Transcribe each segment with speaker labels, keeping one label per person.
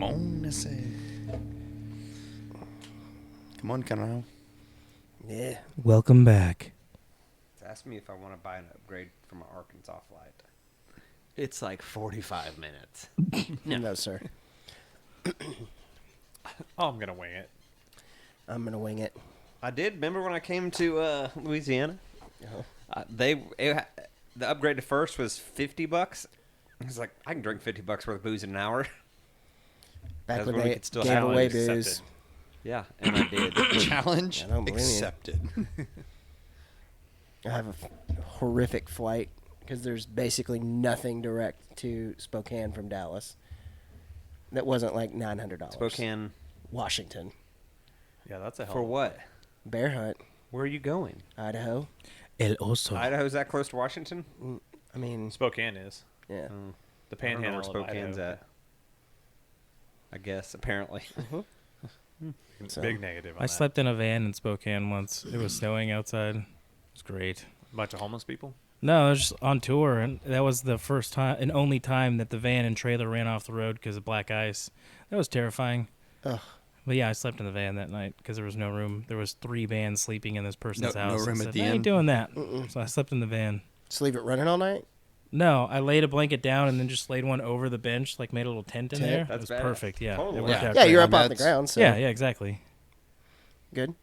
Speaker 1: Mónese. Come on, canal.
Speaker 2: Yeah.
Speaker 3: Welcome back.
Speaker 4: Ask me if I want to buy an upgrade for my Arkansas flight. It's like 45 minutes.
Speaker 2: No, sir.
Speaker 5: Oh, I'm gonna wing it.
Speaker 2: I'm gonna wing it.
Speaker 4: I did. Remember when I came to Louisiana? The upgrade to first was $50. I was like, I can drink $50 worth of booze in an hour.
Speaker 2: Back
Speaker 4: That's
Speaker 2: when
Speaker 4: when we
Speaker 2: they
Speaker 4: could still
Speaker 2: gave
Speaker 4: have
Speaker 2: away
Speaker 5: it
Speaker 2: booze.
Speaker 5: accepted.
Speaker 4: Yeah, and I did.
Speaker 1: Challenge
Speaker 2: I don't believe you.
Speaker 1: accepted.
Speaker 2: I have a horrific flight because there's basically nothing direct to Spokane from Dallas. That wasn't like $900.
Speaker 4: Spokane
Speaker 2: Washington.
Speaker 5: Yeah, that's a hell.
Speaker 4: for what?
Speaker 2: Bear hunt.
Speaker 4: Where are you going?
Speaker 2: Idaho.
Speaker 3: El Oso.
Speaker 4: Idaho's that close to Washington?
Speaker 2: I mean,
Speaker 5: Spokane is
Speaker 2: yeah.
Speaker 5: the
Speaker 4: I don't know
Speaker 5: panhandle
Speaker 4: where
Speaker 5: of
Speaker 4: Spokane's
Speaker 5: Idaho.
Speaker 4: at. I guess, apparently.
Speaker 2: So-
Speaker 5: Big negative. On
Speaker 3: I
Speaker 5: that.
Speaker 3: slept in a van in Spokane once. It was snowing outside. It was great.
Speaker 5: A bunch of homeless people.
Speaker 3: No, I was just on tour, and that was the first time and only time that the van and trailer ran off the road because of black ice. That was terrifying.
Speaker 2: Ugh.
Speaker 3: But yeah, I slept in the van that night because there was no room. There was 3 vans sleeping in this person's
Speaker 1: No
Speaker 3: house.
Speaker 1: room
Speaker 3: I
Speaker 1: at
Speaker 3: said,
Speaker 1: the
Speaker 3: I ain't
Speaker 1: end?
Speaker 3: doing that. So I slept in the van.
Speaker 2: Just leave it running all night?
Speaker 3: No, I laid a blanket down and then just laid one over the bench, like made a little tent in
Speaker 2: Tent?
Speaker 3: there.
Speaker 4: That's
Speaker 3: it was
Speaker 4: badass.
Speaker 3: perfect. Yeah,
Speaker 4: Totally.
Speaker 3: it worked
Speaker 1: Yeah.
Speaker 3: out
Speaker 2: Yeah,
Speaker 3: great.
Speaker 2: you're up off the
Speaker 1: That's-
Speaker 2: ground, so
Speaker 3: Yeah, exactly.
Speaker 2: good.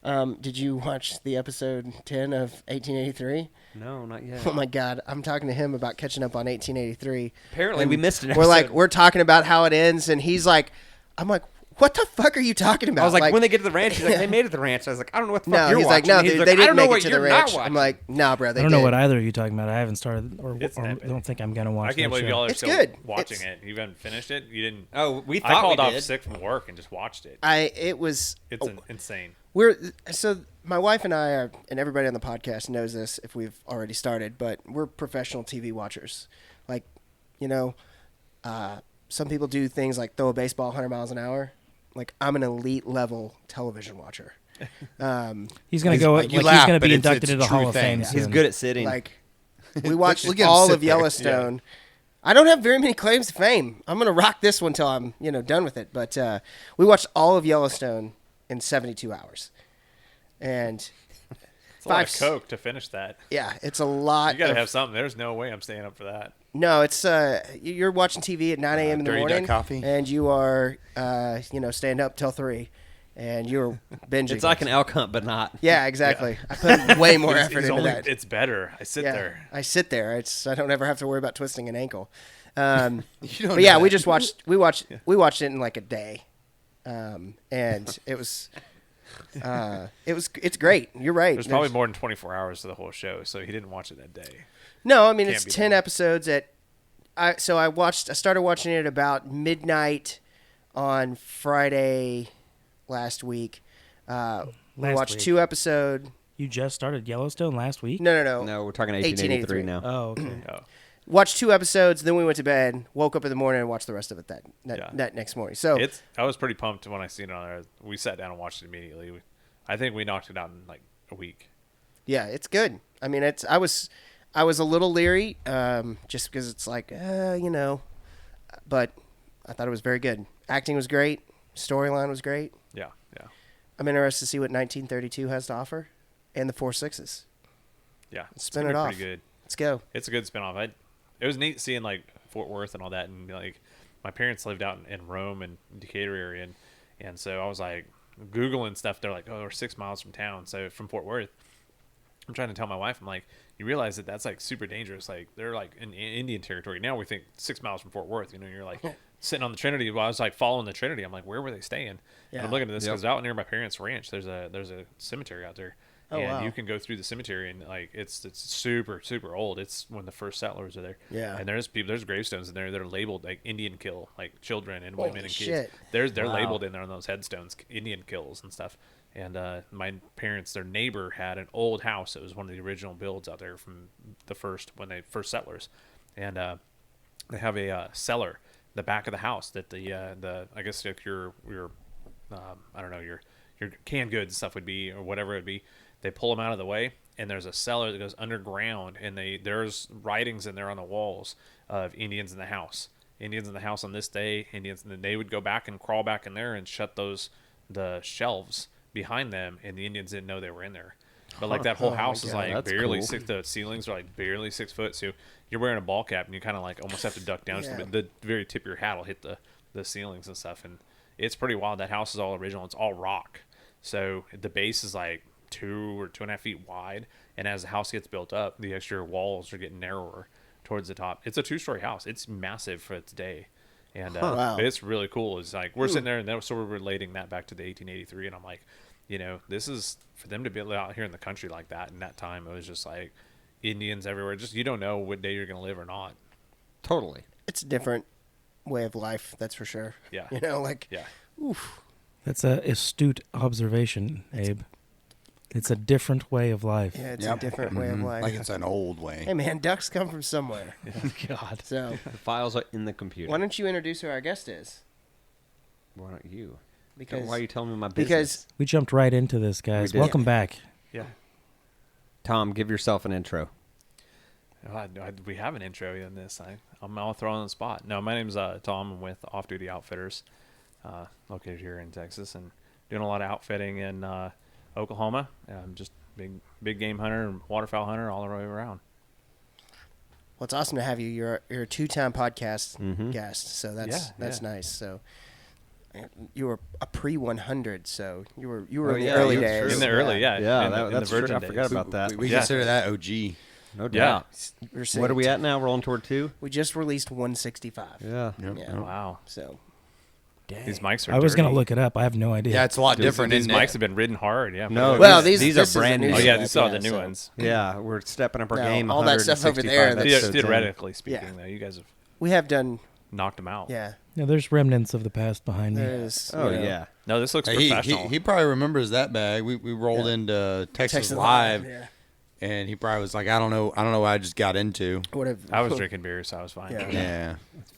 Speaker 2: Did you watch the episode 10 of 1883?
Speaker 4: No, not yet.
Speaker 2: Oh my God, I'm talking to him about catching up on 1883.
Speaker 4: Apparently,
Speaker 2: And
Speaker 4: we missed an
Speaker 2: We're like,
Speaker 4: episode.
Speaker 2: we're talking about how it ends, and he's like, I'm like, what the fuck are you talking about?
Speaker 4: I was like, when they get to the ranch, he's like, they made it to the ranch. I was like, I don't know what the fuck
Speaker 2: no,
Speaker 4: you're
Speaker 2: he's like,
Speaker 4: watching.
Speaker 2: no,
Speaker 4: He's
Speaker 2: dude,
Speaker 4: like,
Speaker 2: they
Speaker 4: I
Speaker 2: didn't
Speaker 4: don't know
Speaker 2: make it
Speaker 4: what
Speaker 2: to the
Speaker 4: you're
Speaker 2: ranch.
Speaker 4: not
Speaker 2: I'm
Speaker 4: watching.
Speaker 2: like, nah, bro, they
Speaker 3: I don't know
Speaker 2: did.
Speaker 3: what either of you talking about. I haven't started, or
Speaker 5: It's epic.
Speaker 3: don't think I'm gonna watch.
Speaker 5: I can't
Speaker 3: that
Speaker 5: believe
Speaker 3: show.
Speaker 5: y'all are
Speaker 2: It's
Speaker 5: still
Speaker 2: good.
Speaker 5: watching
Speaker 2: It's-
Speaker 5: it. You haven't finished it. You didn't.
Speaker 4: Oh, we
Speaker 5: I
Speaker 4: thought
Speaker 5: called
Speaker 4: we
Speaker 5: off
Speaker 4: did.
Speaker 5: sick from work and just watched it.
Speaker 2: It was.
Speaker 5: It's insane.
Speaker 2: So my wife and I are, and everybody on the podcast knows this if we've already started, but we're professional TV watchers. Like, you know, some people do things like throw a baseball 100 miles an hour. Like, I'm an elite level television watcher.
Speaker 3: He's gonna go.
Speaker 1: you
Speaker 3: Like, he's
Speaker 1: laugh,
Speaker 3: gonna
Speaker 1: but
Speaker 3: be
Speaker 1: it's
Speaker 3: inducted
Speaker 1: a
Speaker 3: into the
Speaker 1: true
Speaker 3: Hall of
Speaker 1: thing.
Speaker 3: Fame.
Speaker 1: Yeah.
Speaker 3: soon.
Speaker 4: He's good at sitting.
Speaker 2: Like, we watched
Speaker 1: Look at him
Speaker 2: all
Speaker 1: sit
Speaker 2: of
Speaker 1: there.
Speaker 2: Yellowstone. I don't have very many claims to fame. I'm gonna rock this one till I'm, done with it. But we watched all of Yellowstone in 72 hours, and
Speaker 5: It's a lot of
Speaker 2: Five-
Speaker 5: coke to finish that.
Speaker 2: yeah, it's a lot.
Speaker 5: You gotta
Speaker 2: of-
Speaker 5: have something. There's no way I'm staying up for that.
Speaker 2: No, it's you're watching TV at 9 a.m. in the
Speaker 1: Dirty Duck
Speaker 2: morning,
Speaker 1: coffee.
Speaker 2: and you are staying up till 3, and you're binging.
Speaker 4: It's like an elk hunt, but not.
Speaker 2: Yeah, exactly. I put way more
Speaker 5: It's-
Speaker 2: effort
Speaker 5: it's
Speaker 2: into
Speaker 5: only-
Speaker 2: that.
Speaker 5: It's better. I sit
Speaker 2: Yeah,
Speaker 5: there.
Speaker 2: I sit there. I don't ever have to worry about twisting an ankle.
Speaker 1: You don't
Speaker 2: But
Speaker 1: know
Speaker 2: yeah, we
Speaker 1: that.
Speaker 2: just watched. We watched it in like a day, and it was. It's great. You're right.
Speaker 5: There's probably more than 24 hours to the whole show, so he didn't watch it that day.
Speaker 2: No, I mean
Speaker 5: Can't
Speaker 2: it's
Speaker 5: be
Speaker 2: 10
Speaker 5: done.
Speaker 2: episodes at. I started watching it about midnight on Friday last week. We
Speaker 3: Last
Speaker 2: watched
Speaker 3: week.
Speaker 2: 2 episodes.
Speaker 3: You just started Yellowstone last week.
Speaker 2: No.
Speaker 4: No, we're talking 1883 now.
Speaker 3: Oh, okay.
Speaker 5: Oh,
Speaker 2: Watched 2 episodes, then we went to bed. Woke up in the morning and watched the rest of it that next morning. So
Speaker 5: I was pretty pumped when I seen it on there. We sat down and watched it immediately. I think we knocked it out in like a week.
Speaker 2: yeah, it's good. I mean, I was a little leery, just because it's like, but I thought it was very good. Acting was great. Storyline was great.
Speaker 5: Yeah.
Speaker 2: I'm interested to see what 1932 has to offer, and the 4 Sixes.
Speaker 5: Yeah. It's
Speaker 2: Spin
Speaker 5: gonna
Speaker 2: it
Speaker 5: be
Speaker 2: off.
Speaker 5: Pretty good.
Speaker 2: Let's go.
Speaker 5: It's a good spinoff. It was neat seeing like Fort Worth and all that, and like my parents lived out in Rome and Decatur area, and so I was like Googling stuff. They're like, oh, we're 6 miles from town, so from Fort Worth. I'm trying to tell my wife, I'm like, you realize that that's like super dangerous. Like they're like in Indian territory. Now we think 6 miles from Fort Worth. You're like sitting on the Trinity. Well, I was like following the Trinity. I'm like, where were they staying?
Speaker 2: Yeah.
Speaker 5: And I'm looking at this
Speaker 4: Yep.
Speaker 5: because out near my parents' ranch, there's a cemetery out there.
Speaker 2: Oh,
Speaker 5: and
Speaker 2: wow.
Speaker 5: you can go through the cemetery and like it's super super old. It's when the first settlers are there.
Speaker 2: Yeah.
Speaker 5: And there's gravestones in there that are labeled like Indian kill, like children and
Speaker 2: Holy
Speaker 5: women and
Speaker 2: shit.
Speaker 5: kids. They're
Speaker 4: Wow.
Speaker 5: labeled in there on those headstones, Indian kills and stuff. And my parents, their neighbor had an old house. It was one of the original builds out there from the first settlers, and they have a cellar in the back of the house that the I guess like your I don't know your canned goods and stuff would be or whatever it would be. They pull them out of the way, and there's a cellar that goes underground, and there's writings in there on the walls of Indians in the house. Indians in the house on this day, Indians, and then they would go back and crawl back in there and shut the shelves behind them, and the Indians didn't know they were in there. But like that whole
Speaker 2: Oh my
Speaker 5: house is
Speaker 2: God,
Speaker 5: like
Speaker 4: that's
Speaker 5: barely
Speaker 4: cool.
Speaker 5: the ceilings are like barely 6 foot, so you're wearing a ball cap and you kind of like almost have to duck down just a
Speaker 2: Yeah.
Speaker 5: bit. The very tip of your hat will hit the ceilings and stuff, and it's pretty wild. That house is all original. It's all rock, so the base is like 2 or 2.5 feet wide, and as the house gets built up, the exterior walls are getting narrower towards the top. It's a 2-story house. It's massive for its day, and
Speaker 2: Wow.
Speaker 5: it's really cool. It's like we're sitting there, and then so we're relating that back to the 1883, and I'm like, this is for them to be out here in the country like that. In that time, it was just like Indians everywhere. Just you don't know what day you're going to live or not.
Speaker 4: Totally.
Speaker 2: It's a different way of life, that's for sure.
Speaker 5: Yeah.
Speaker 2: Like,
Speaker 5: Yeah.
Speaker 2: oof.
Speaker 3: That's a astute observation, Abe. It's a different way of life.
Speaker 2: Yeah, it's
Speaker 1: Yep.
Speaker 2: a different way of
Speaker 1: Mhm.
Speaker 2: life.
Speaker 1: Like it's an old way.
Speaker 2: Hey, man, ducks come from somewhere.
Speaker 3: God.
Speaker 2: So,
Speaker 4: The files are in the computer.
Speaker 2: why don't you introduce who our guest is?
Speaker 4: Why don't you?
Speaker 2: Because
Speaker 4: Why are you telling me my business?
Speaker 2: because
Speaker 3: We jumped right into this, guys.
Speaker 4: did.
Speaker 3: Welcome back.
Speaker 5: Yeah.
Speaker 4: Tom, give yourself an intro.
Speaker 5: We have an intro in this. I'm all thrown on the spot. No, my name's Tom. I'm with Off Duty Outfitters, located here in Texas, and doing a lot of outfitting in Oklahoma. I'm just big game hunter and waterfowl hunter all the way around.
Speaker 2: well, it's awesome to have you. You're a 2-time podcast
Speaker 4: Mhm.
Speaker 2: guest, so that's
Speaker 5: Yeah.
Speaker 2: nice. So, you were a pre-100, so you were
Speaker 4: Oh,
Speaker 2: in the
Speaker 4: yeah,
Speaker 2: early
Speaker 4: that's
Speaker 2: days.
Speaker 4: true.
Speaker 5: In the early, yeah,
Speaker 4: Yeah,
Speaker 5: in the
Speaker 4: that's true.
Speaker 5: virgin
Speaker 4: I forgot
Speaker 5: days.
Speaker 4: about that.
Speaker 1: We
Speaker 5: Yeah.
Speaker 1: consider that OG.
Speaker 4: No
Speaker 5: Yeah.
Speaker 4: doubt.
Speaker 2: We're
Speaker 4: What
Speaker 2: saying
Speaker 4: are we at now? Rolling toward 2?
Speaker 2: We just released 165.
Speaker 4: Yeah.
Speaker 1: Yep.
Speaker 2: Yeah.
Speaker 5: Wow,
Speaker 2: So,
Speaker 5: these mics are.
Speaker 3: I was going to
Speaker 5: dirty.
Speaker 3: look it up. I have no idea.
Speaker 1: Yeah, it's a lot
Speaker 5: These-
Speaker 1: different.
Speaker 5: These
Speaker 1: isn't
Speaker 5: mics
Speaker 1: it?
Speaker 5: have been ridden hard. Yeah.
Speaker 4: No,
Speaker 2: well,
Speaker 4: these
Speaker 2: these
Speaker 4: are
Speaker 2: this is a
Speaker 4: brand
Speaker 2: new
Speaker 4: new.
Speaker 5: Oh yeah,
Speaker 2: setup,
Speaker 5: these are the new
Speaker 2: so-
Speaker 5: ones.
Speaker 4: Yeah, we're stepping up our
Speaker 2: Now,
Speaker 4: game.
Speaker 2: all that stuff over there,
Speaker 4: 165
Speaker 2: that's-
Speaker 4: episodes in.
Speaker 5: Theoretically speaking,
Speaker 2: Yeah.
Speaker 5: though, you guys have
Speaker 2: We have done,
Speaker 5: knocked them out.
Speaker 2: yeah.
Speaker 3: Yeah, there's remnants of the past behind me.
Speaker 2: There's,
Speaker 4: Oh,
Speaker 2: you know,
Speaker 4: yeah.
Speaker 5: No, this looks
Speaker 1: He
Speaker 5: professional.
Speaker 1: probably remembers that bag. We rolled
Speaker 2: Yeah.
Speaker 1: into Texas,
Speaker 2: Texas
Speaker 1: Live,
Speaker 2: Yeah.
Speaker 1: and he probably was like, I don't know what I just got into.
Speaker 2: What have,
Speaker 5: I was drinking beer, so I was fine.
Speaker 2: Yeah.
Speaker 1: Yeah.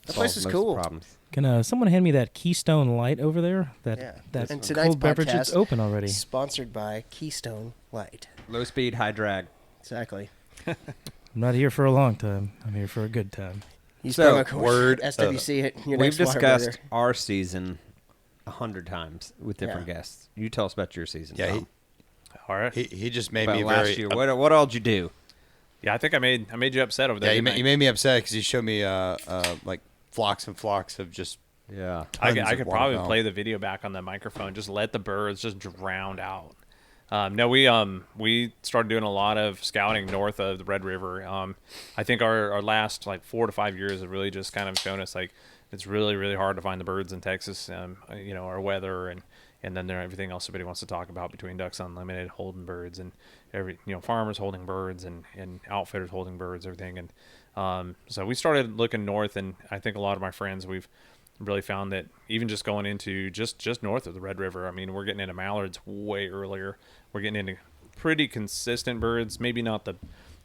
Speaker 2: That place is
Speaker 4: Solves most
Speaker 2: cool.
Speaker 4: Problems.
Speaker 3: Can someone hand me that Keystone Light over there? That
Speaker 2: Yeah.
Speaker 3: that
Speaker 2: And tonight's
Speaker 3: cold beverage
Speaker 2: podcast
Speaker 3: is open already.
Speaker 2: Sponsored by Keystone Light.
Speaker 4: Low speed, high drag.
Speaker 2: Exactly.
Speaker 3: I'm not here for a long time. I'm here for a good time.
Speaker 2: You
Speaker 4: So,
Speaker 2: sprung a course
Speaker 1: word
Speaker 2: SWC at your
Speaker 4: We've
Speaker 2: next water
Speaker 4: discussed
Speaker 2: burger.
Speaker 4: our season 100 times with different
Speaker 2: Yeah.
Speaker 4: guests. You tell us about your season.
Speaker 1: Yeah,
Speaker 4: Tom.
Speaker 5: All right.
Speaker 1: He just made
Speaker 4: About
Speaker 1: me
Speaker 4: last
Speaker 1: very.
Speaker 4: year. What all did you do?
Speaker 5: Yeah, I think I made you upset over there.
Speaker 1: Yeah,
Speaker 5: didn't
Speaker 1: you made me upset because he showed me like flocks and flocks of just.
Speaker 4: Yeah.
Speaker 5: I
Speaker 1: tons of
Speaker 5: could probably
Speaker 1: waterfowl.
Speaker 5: play the video back on the microphone. Just let the birds just drown out. No, we started doing a lot of scouting north of the Red River. I think our last like 4 to 5 years have really just kind of shown us like it's really hard to find the birds in Texas. Our weather and then everything else everybody wants to talk about between Ducks Unlimited, holding birds, and farmers holding birds and outfitters holding birds, everything. And so we started looking north, and I think a lot of my friends we've really found that even just going into just north of the Red River, I mean, we're getting into mallards way earlier. We're getting into pretty consistent birds, maybe not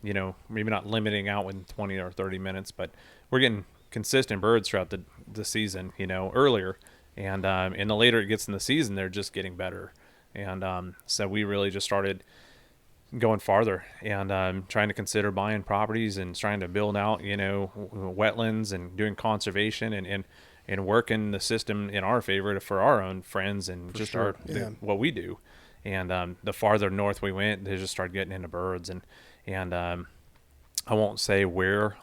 Speaker 5: maybe not limiting out within 20 or 30 minutes, but we're getting consistent birds throughout the season, earlier. And the later it gets in the season, they're just getting better. And so we really just started going farther and trying to consider buying properties and trying to build out, wetlands and doing conservation and working the system in our favor for our own friends and just
Speaker 2: sure. Yeah.
Speaker 5: what we do. And the farther north we went, they just started getting into birds. And I won't say where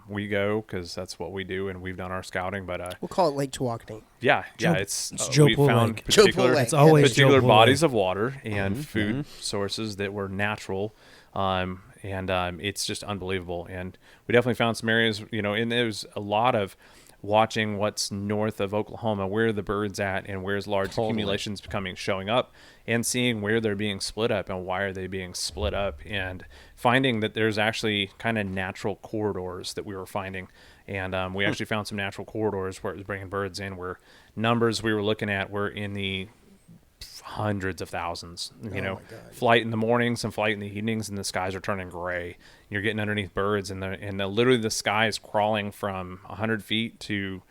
Speaker 5: we go because that's what we do and we've done our scouting. But
Speaker 2: We'll call it Lake Tawakoni.
Speaker 5: yeah,
Speaker 3: Joe-
Speaker 5: it's
Speaker 3: it's
Speaker 5: we
Speaker 3: Joe Bull
Speaker 5: found
Speaker 3: Lake.
Speaker 2: Joe Bull
Speaker 5: particular
Speaker 2: Lake.
Speaker 3: It's always
Speaker 5: particular
Speaker 3: Joe Bull
Speaker 5: bodies
Speaker 3: Lake.
Speaker 5: of water and food sources that were natural, and it's just unbelievable. And we definitely found some areas, and there's a lot of watching what's north of Oklahoma, where the birds at, and where's large accumulations showing up, and seeing where they're being split up and why are they being split up, and finding that there's actually kind of natural corridors that we were finding. And we actually found some natural corridors where it was bringing birds in, where numbers we were looking at were in the hundreds of thousands. Flight in the mornings and flight in the evenings, and the skies are turning gray. You're getting underneath birds, and literally the sky is crawling from 100 feet to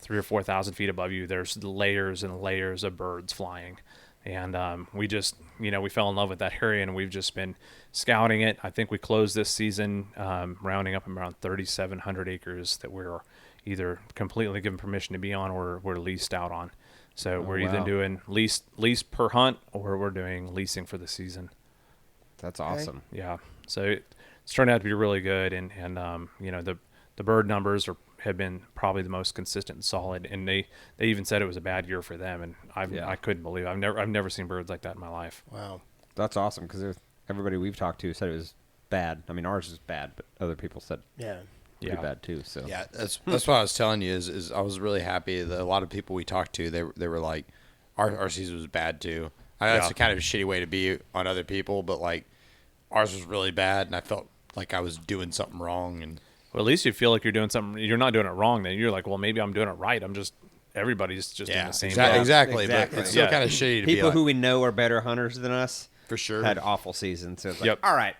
Speaker 5: 3,000 or 4,000 feet above you. There's layers and layers of birds flying. And we just, we fell in love with that area, and we've just been scouting it. I think we closed this season rounding up around 3,700 acres that we're, either completely given permission to be on or we're leased out on. So we're
Speaker 4: wow.
Speaker 5: either doing lease per hunt or we're doing leasing for the season.
Speaker 4: That's awesome.
Speaker 5: Yeah. So it's turned out to be really good, and you know, the bird numbers have been probably the most consistent and solid, and they even said it was a bad year for them, and I couldn't believe it. I've never seen birds like that in my life.
Speaker 2: Wow.
Speaker 4: That's awesome because everybody we've talked to said it was bad. I mean, ours is bad, but other people said
Speaker 2: Yeah.
Speaker 4: pretty
Speaker 5: Yeah.
Speaker 4: bad too. So
Speaker 1: Yeah, that's what I was telling you is I was really happy that a lot of people we talked to they were like our season was bad too. I know
Speaker 5: Yeah.
Speaker 1: that's a kind of a shitty way to be on other people, but like ours was really bad, and I felt like I was doing something wrong. And
Speaker 5: Well, at least you feel like you're doing something. You're not doing it wrong. Then you're like, well, maybe I'm doing it right. Everybody's just doing the same.
Speaker 1: exactly,
Speaker 5: job.
Speaker 1: exactly.
Speaker 4: Exactly.
Speaker 1: But it's still
Speaker 5: Yeah.
Speaker 1: kind of shitty to be
Speaker 4: people
Speaker 1: like,
Speaker 4: who we know are better hunters than us
Speaker 1: for sure.
Speaker 4: had awful seasons. So it's like,
Speaker 5: Yep.
Speaker 4: all right.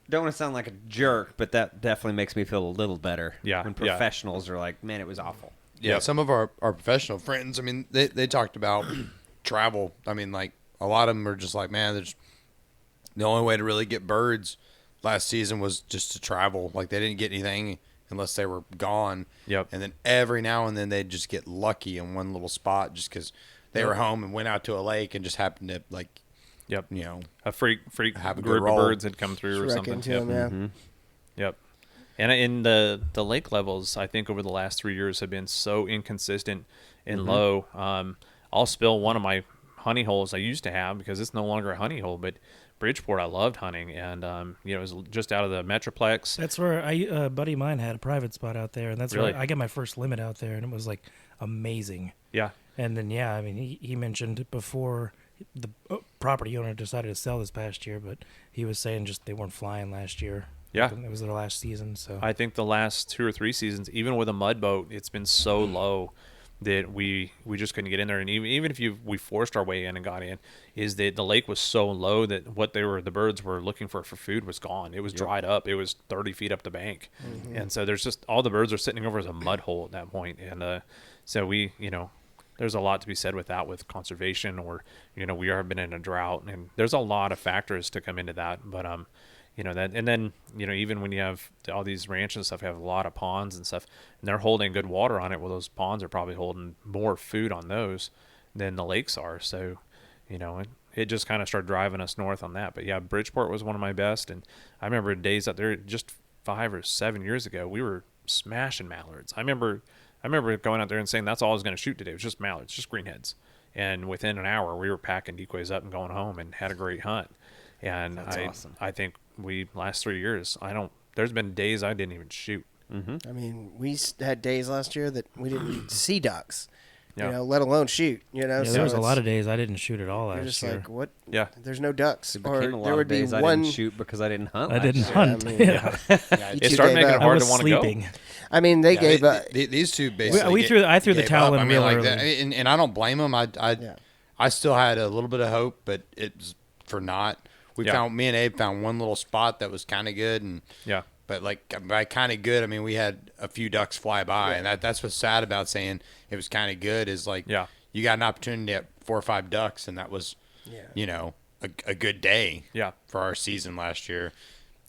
Speaker 4: Don't want to sound like a jerk, but that definitely makes me feel a little better.
Speaker 5: Yeah,
Speaker 4: When
Speaker 5: yeah.
Speaker 4: professionals are like, man, it was awful.
Speaker 1: Yeah,
Speaker 5: Yep.
Speaker 1: some of our professional friends, I mean, they talked about travel. I mean, like, a lot of them are just like, man, there's the only way to really get birds last season was just to travel. Like, they didn't get anything unless they were gone.
Speaker 5: Yep.
Speaker 1: And then every now and then they'd just get lucky in one little spot just because they were home and went out to a lake and just happened to, like,
Speaker 5: Yep.
Speaker 1: you know,
Speaker 5: A freak
Speaker 1: Have a good
Speaker 5: group of
Speaker 1: roll.
Speaker 5: birds had come through or
Speaker 2: Just wreck
Speaker 5: something.
Speaker 2: into
Speaker 5: Yep.
Speaker 2: 'em, yeah.
Speaker 4: Mm-hmm.
Speaker 5: Yep. And in the lake levels, I think over the last 3 years have been so inconsistent and low. I'll spill one of my honey holes I used to have because it's no longer a honey hole, but Bridgeport I loved hunting, and you know, it was just out of the Metroplex.
Speaker 3: That's where a buddy of mine had a private spot out there, and that's
Speaker 5: Really?
Speaker 3: where I got my first limit out there, and it was like amazing.
Speaker 5: Yeah.
Speaker 3: And then I mean, he mentioned before the property owner decided to sell this past year, but he was saying just they weren't flying last year.
Speaker 5: Yeah.
Speaker 3: It was their last season, so
Speaker 5: I think the last 2 or 3 seasons, even with a mud boat, it's been so low that we just couldn't get in there. And even if we forced our way in and got in, is that the lake was so low that the birds were looking for food was gone. It was dried up. It was 30 feet up the bank. And so there's just all the birds are sitting over as a mud hole at that point. And so there's a lot to be said with that, with conservation, or, you know, we have been in a drought, and there's a lot of factors to come into that. But, you know, that, and then, you know, even when you have all these ranches and stuff, have a lot of ponds and stuff, and they're holding good water on it. Well, those ponds are probably holding more food on those than the lakes are. So, you know, it just kind of started driving us north on that. But yeah, Bridgeport was one of my best. And I remember days out there just 5 or 7 years ago, we were smashing mallards. I remember going out there and saying that's all I was going to shoot today. It was just mallards, just greenheads. And within an hour, we were packing decoys up and going home and had a great hunt. And
Speaker 4: That's awesome.
Speaker 5: I think last 3 years, there's been days I didn't even shoot.
Speaker 2: I mean, we had days last year that we didn't see ducks,
Speaker 5: Yeah.
Speaker 2: you know, let alone shoot, you know.
Speaker 3: yeah,
Speaker 2: so
Speaker 3: there was a
Speaker 2: it's-
Speaker 3: lot of days I didn't shoot at all
Speaker 2: You're
Speaker 3: last
Speaker 2: just
Speaker 3: year.
Speaker 2: like, what?
Speaker 5: Yeah.
Speaker 2: There's no ducks.
Speaker 4: It
Speaker 2: Or
Speaker 4: became a lot
Speaker 2: there
Speaker 4: of
Speaker 2: would be
Speaker 4: days I
Speaker 2: one.
Speaker 4: didn't shoot because I didn't hunt.
Speaker 3: I
Speaker 4: last
Speaker 3: didn't
Speaker 4: year.
Speaker 3: hunt.
Speaker 2: I mean,
Speaker 3: yeah.
Speaker 2: You
Speaker 5: It
Speaker 2: two
Speaker 5: started
Speaker 2: gave
Speaker 5: making it
Speaker 2: up.
Speaker 3: I
Speaker 5: hard
Speaker 3: was
Speaker 5: to want to
Speaker 3: sleeping.
Speaker 5: go.
Speaker 2: I mean, they
Speaker 5: Yeah,
Speaker 2: gave up.
Speaker 1: These two basically.
Speaker 3: I threw the
Speaker 1: gave
Speaker 3: towel
Speaker 1: up.
Speaker 3: in
Speaker 1: I mean,
Speaker 3: real
Speaker 1: like
Speaker 3: early.
Speaker 1: that, and I don't blame them. I still had a little bit of hope, but it's for naught.
Speaker 5: Yeah.
Speaker 1: Me and Abe found one little spot that was kind of good, and
Speaker 5: Yeah.
Speaker 1: but like by kind of good, I mean we had a few ducks fly by, and that's what's sad about saying it was kind of good is like
Speaker 5: Yeah.
Speaker 1: you got an opportunity at 4 or 5 ducks, and that was you know a good day
Speaker 5: Yeah.
Speaker 1: for our season last year,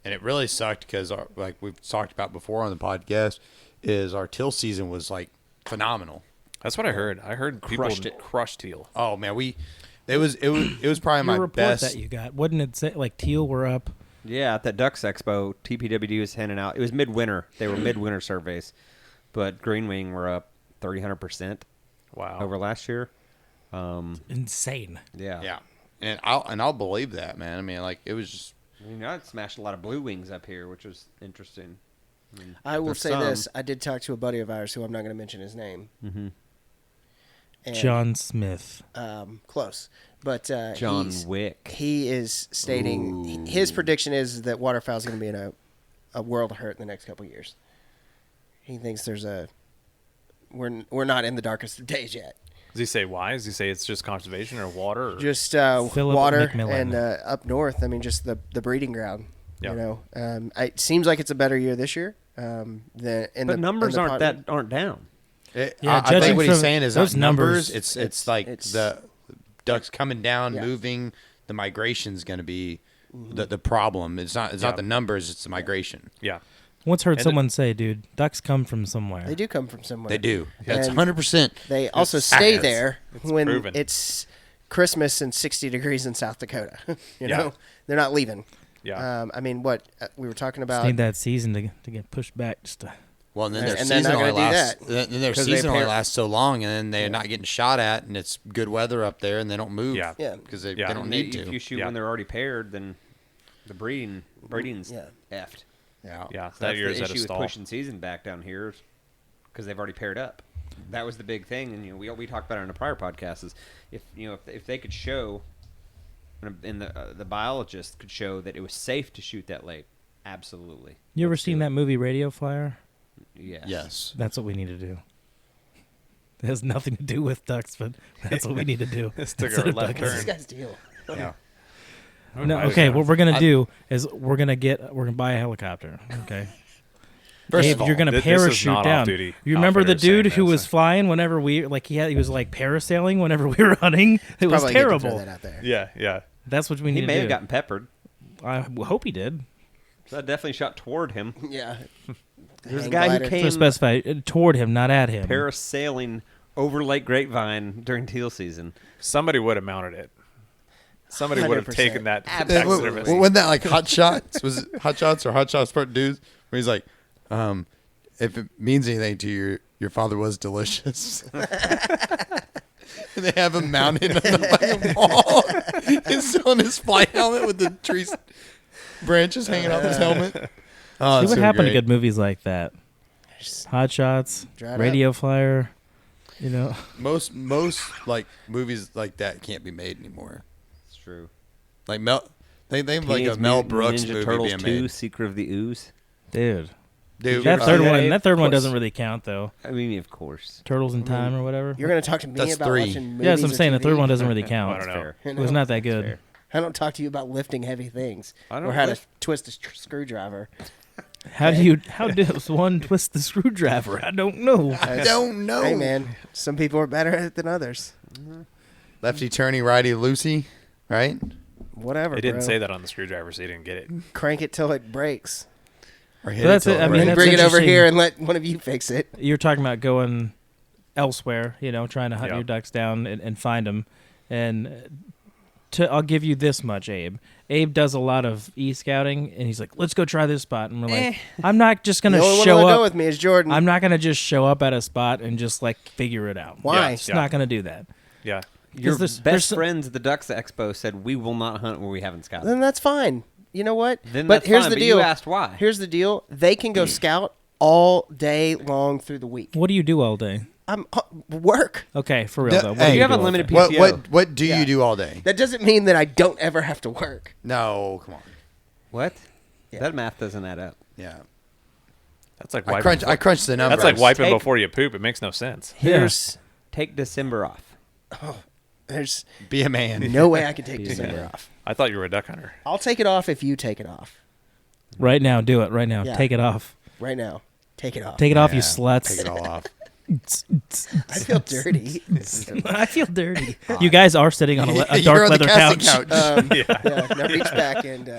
Speaker 1: and it really sucked because like we've talked about before on the podcast, is our teal season was like phenomenal.
Speaker 5: That's what I heard. I heard people
Speaker 4: Crushed it.
Speaker 5: crush teal.
Speaker 1: Oh man, it was probably
Speaker 3: Your
Speaker 1: my
Speaker 3: report
Speaker 1: best.
Speaker 3: that you got, wouldn't it say like teal were up?
Speaker 4: Yeah, at that Ducks Expo, TPWD was handing out. It was midwinter. They were midwinter surveys, but green wing were up 300%
Speaker 5: Wow.
Speaker 4: over last year.
Speaker 3: Insane.
Speaker 1: Yeah, and I'll believe that, man. I mean, like it was just
Speaker 4: You know, I'd smashed a lot of blue wings up here, which was interesting.
Speaker 2: I will
Speaker 4: There's
Speaker 2: say
Speaker 4: some.
Speaker 2: this: I did talk to a buddy of ours who I'm not going to mention his name.
Speaker 4: Mm-hmm.
Speaker 2: And,
Speaker 3: John Smith.
Speaker 2: close, but
Speaker 4: John
Speaker 2: he's-
Speaker 4: Wick.
Speaker 2: He is stating his prediction is that waterfowl is going to be in a world of hurt in the next couple of years. He thinks we're not in the darkest of days yet.
Speaker 5: Does he say why? Does he say it's just conservation or water? Or?
Speaker 2: Just
Speaker 3: Philip
Speaker 2: water
Speaker 3: McMillan.
Speaker 2: and up north. I mean, just the breeding ground.
Speaker 5: Yeah.
Speaker 2: You know, it seems like it's a better year this year.
Speaker 4: But numbers aren't down.
Speaker 3: Yeah,
Speaker 1: I
Speaker 3: judging
Speaker 1: think what he's
Speaker 3: from
Speaker 1: saying is
Speaker 3: those
Speaker 1: not numbers.
Speaker 3: numbers,
Speaker 1: It's like the ducks coming down,
Speaker 2: Yeah.
Speaker 1: moving. The migration's going to be the problem. It's not the numbers. It's the migration.
Speaker 5: Yeah.
Speaker 3: Once heard
Speaker 5: And
Speaker 3: someone say, "Dude, ducks come from somewhere."
Speaker 2: They do come from somewhere.
Speaker 1: They do. That's
Speaker 2: And
Speaker 1: 100%.
Speaker 2: They also
Speaker 1: It's
Speaker 2: stay
Speaker 1: facts.
Speaker 2: there
Speaker 5: It's
Speaker 2: when
Speaker 5: proven.
Speaker 2: it's Christmas and 60 degrees in South Dakota. you
Speaker 5: Yeah.
Speaker 2: know, they're not leaving.
Speaker 5: Yeah.
Speaker 2: I mean, what we were talking
Speaker 3: Just
Speaker 2: about.
Speaker 3: need that season to get pushed back. Just to,
Speaker 1: Well, and then their
Speaker 2: And they're
Speaker 1: season
Speaker 2: not
Speaker 1: only
Speaker 2: gonna do
Speaker 1: lasts.
Speaker 2: that.
Speaker 1: Then their
Speaker 2: 'Cause they
Speaker 1: season only
Speaker 2: pair-
Speaker 1: lasts so long, and then they're not getting shot at, and it's good weather up there, and they don't move.
Speaker 5: Yeah.
Speaker 2: Yeah.
Speaker 1: because they
Speaker 5: Yeah.
Speaker 1: don't
Speaker 4: And
Speaker 1: need
Speaker 4: if
Speaker 1: to.
Speaker 4: you shoot
Speaker 5: Yeah.
Speaker 4: when they're already paired, then the breeding's
Speaker 2: Yeah.
Speaker 4: effed.
Speaker 1: Yeah.
Speaker 5: Yeah.
Speaker 4: So
Speaker 5: That
Speaker 4: that's
Speaker 5: year's
Speaker 4: the
Speaker 5: at a
Speaker 4: issue with
Speaker 5: stall.
Speaker 4: pushing season back down here because they've already paired up. That was the big thing, and we talked about it in a prior podcast. Is if they could show, and the biologist could show that it was safe to shoot that late, absolutely.
Speaker 3: you ever
Speaker 4: Let's
Speaker 3: seen
Speaker 4: do
Speaker 3: that
Speaker 4: it.
Speaker 3: movie Radio Flyer?
Speaker 4: Yes.
Speaker 1: Yes.
Speaker 3: That's what we need to do. It has nothing to do with ducks, but that's what we need to do.
Speaker 5: Let's take
Speaker 3: Instead
Speaker 5: a
Speaker 3: of
Speaker 5: left
Speaker 3: ducks.
Speaker 2: What's
Speaker 5: turn.
Speaker 2: this guy's deal?
Speaker 1: Yeah.
Speaker 3: No,
Speaker 5: Okay.
Speaker 3: okay. What we're gonna do is we're gonna buy a helicopter. Okay.
Speaker 1: First
Speaker 3: Abe,
Speaker 1: of all,
Speaker 3: you're gonna
Speaker 5: this is
Speaker 3: parachute
Speaker 5: not
Speaker 3: down.
Speaker 5: off-duty
Speaker 3: You remember the
Speaker 5: outfitters saying
Speaker 3: dude who
Speaker 5: this.
Speaker 3: was flying whenever he was like parasailing whenever we were hunting. It was
Speaker 2: Probably good to throw
Speaker 3: terrible.
Speaker 2: that out there.
Speaker 5: Yeah. Yeah.
Speaker 3: That's what we
Speaker 4: He
Speaker 3: need
Speaker 4: may
Speaker 3: to
Speaker 4: have
Speaker 3: do.
Speaker 4: gotten peppered.
Speaker 3: I hope he did.
Speaker 4: So that definitely shot toward him.
Speaker 2: Yeah.
Speaker 4: There's a
Speaker 2: Hang
Speaker 4: guy
Speaker 2: glider.
Speaker 4: who
Speaker 3: So
Speaker 4: came
Speaker 3: specify toward him, not at him.
Speaker 4: parasailing over Lake Grapevine during teal season.
Speaker 5: Somebody would have mounted it. Somebody would have
Speaker 2: 100%.
Speaker 5: taken that
Speaker 4: Absolutely.
Speaker 5: taxidermist.
Speaker 1: Wasn't that like Hot Shots? Was it Hot Shots or Hot Shots Part Dudes? Where he's like, if it means anything to you, your father was delicious. And they have him mounted on the fucking wall. He's still in his flight helmet with the trees branches hanging off his helmet. Oh,
Speaker 3: See
Speaker 1: it's
Speaker 3: what
Speaker 1: so
Speaker 3: happened
Speaker 1: great.
Speaker 3: to good movies like that? Hot Shots,
Speaker 2: Dried
Speaker 3: Radio Flyer. You know,
Speaker 1: Most like movies like that can't be made anymore.
Speaker 4: It's true.
Speaker 1: Like they have like a Mel Brooks
Speaker 4: Ninja
Speaker 1: movie
Speaker 4: Turtles
Speaker 1: being
Speaker 4: 2,
Speaker 1: made.
Speaker 4: Secret of the Ooze.
Speaker 3: dude.
Speaker 1: Dude,
Speaker 3: That
Speaker 4: Oh,
Speaker 3: third
Speaker 4: yeah,
Speaker 3: one.
Speaker 4: of
Speaker 3: That third one
Speaker 4: course.
Speaker 3: doesn't really count though.
Speaker 4: I mean, of course.
Speaker 3: Turtles in Time or whatever.
Speaker 2: You're going to talk to me
Speaker 1: That's
Speaker 2: about
Speaker 1: 3.
Speaker 2: watching movies.
Speaker 3: Yeah, that's what I'm
Speaker 2: or
Speaker 3: saying. The
Speaker 2: TV?
Speaker 3: third one doesn't really
Speaker 5: I
Speaker 3: count.
Speaker 5: don't know.
Speaker 4: Fair.
Speaker 3: It was not that good.
Speaker 4: Fair.
Speaker 2: I don't talk to you about lifting heavy things
Speaker 4: I don't
Speaker 2: or how to
Speaker 4: lift-
Speaker 2: twist a screwdriver.
Speaker 3: How does one twist the screwdriver? I don't know.
Speaker 1: I don't know.
Speaker 2: Hey, man, some people are better at it than others.
Speaker 1: Lefty turny, righty loosey, right?
Speaker 2: Whatever.
Speaker 5: They didn't
Speaker 2: bro.
Speaker 5: say that on the screwdriver, so you didn't get it.
Speaker 2: Crank it till it breaks.
Speaker 1: Or hit
Speaker 3: Well, that's
Speaker 1: till
Speaker 3: it. I mean,
Speaker 1: breaks.
Speaker 3: that's
Speaker 2: Bring it over
Speaker 3: interesting.
Speaker 2: here and let one of you fix it.
Speaker 3: You're talking about going elsewhere, trying to hunt
Speaker 5: Yeah.
Speaker 3: your ducks down and find them. And I'll give you this much, Abe. Abe does a lot of e-scouting, and he's like, let's go try this spot. And we're like, I'm not just going
Speaker 2: The
Speaker 3: to
Speaker 2: only one
Speaker 3: show
Speaker 2: that'll go
Speaker 3: up.
Speaker 2: with me is Jordan.
Speaker 3: I'm not going to just show up at a spot and just, like, figure it out.
Speaker 2: Why?
Speaker 3: Just not going to do that.
Speaker 5: Yeah.
Speaker 4: Your
Speaker 3: there's-
Speaker 4: best
Speaker 3: there's some-
Speaker 4: friends at the Ducks Expo said we will not hunt where we haven't scouted.
Speaker 2: Then that's fine. You know what?
Speaker 4: Then
Speaker 2: but
Speaker 4: that's
Speaker 2: here's
Speaker 4: fine,
Speaker 2: the
Speaker 4: but
Speaker 2: deal.
Speaker 4: you asked why.
Speaker 2: Here's the deal. They can go scout all day long through the week.
Speaker 3: What do you do all day?
Speaker 2: I'm work.
Speaker 3: Okay, for real,
Speaker 1: Yeah,
Speaker 3: though. What
Speaker 1: hey,
Speaker 3: do
Speaker 4: You have
Speaker 3: do all
Speaker 4: unlimited
Speaker 3: day?
Speaker 4: PTO.
Speaker 1: What do
Speaker 2: Yeah.
Speaker 1: you do all day?
Speaker 2: That doesn't mean that I don't ever have to work.
Speaker 1: No, come on.
Speaker 4: What?
Speaker 2: Yeah.
Speaker 4: That math doesn't add up.
Speaker 1: Yeah.
Speaker 5: That's like
Speaker 1: I
Speaker 5: wiping.
Speaker 1: crunch the numbers.
Speaker 5: That's like wiping
Speaker 4: Take-
Speaker 5: before you poop. It makes no sense.
Speaker 2: Here's
Speaker 4: Take December off.
Speaker 2: there's
Speaker 1: Be a man.
Speaker 2: no way I can take
Speaker 3: Yeah.
Speaker 2: December off.
Speaker 5: I thought you were a duck hunter.
Speaker 2: I'll take it off if you take it off.
Speaker 3: Right now, do it. Right now.
Speaker 2: Yeah.
Speaker 3: Take it off.
Speaker 2: Right now. Take it off.
Speaker 3: Take it off, you
Speaker 1: Yeah,
Speaker 3: sluts.
Speaker 1: Take it all off.
Speaker 2: I feel dirty.
Speaker 3: I feel dirty. You guys are sitting on a
Speaker 1: You're
Speaker 3: dark
Speaker 1: on the
Speaker 3: leather
Speaker 1: casting
Speaker 3: couch.
Speaker 2: Yeah, now reach back and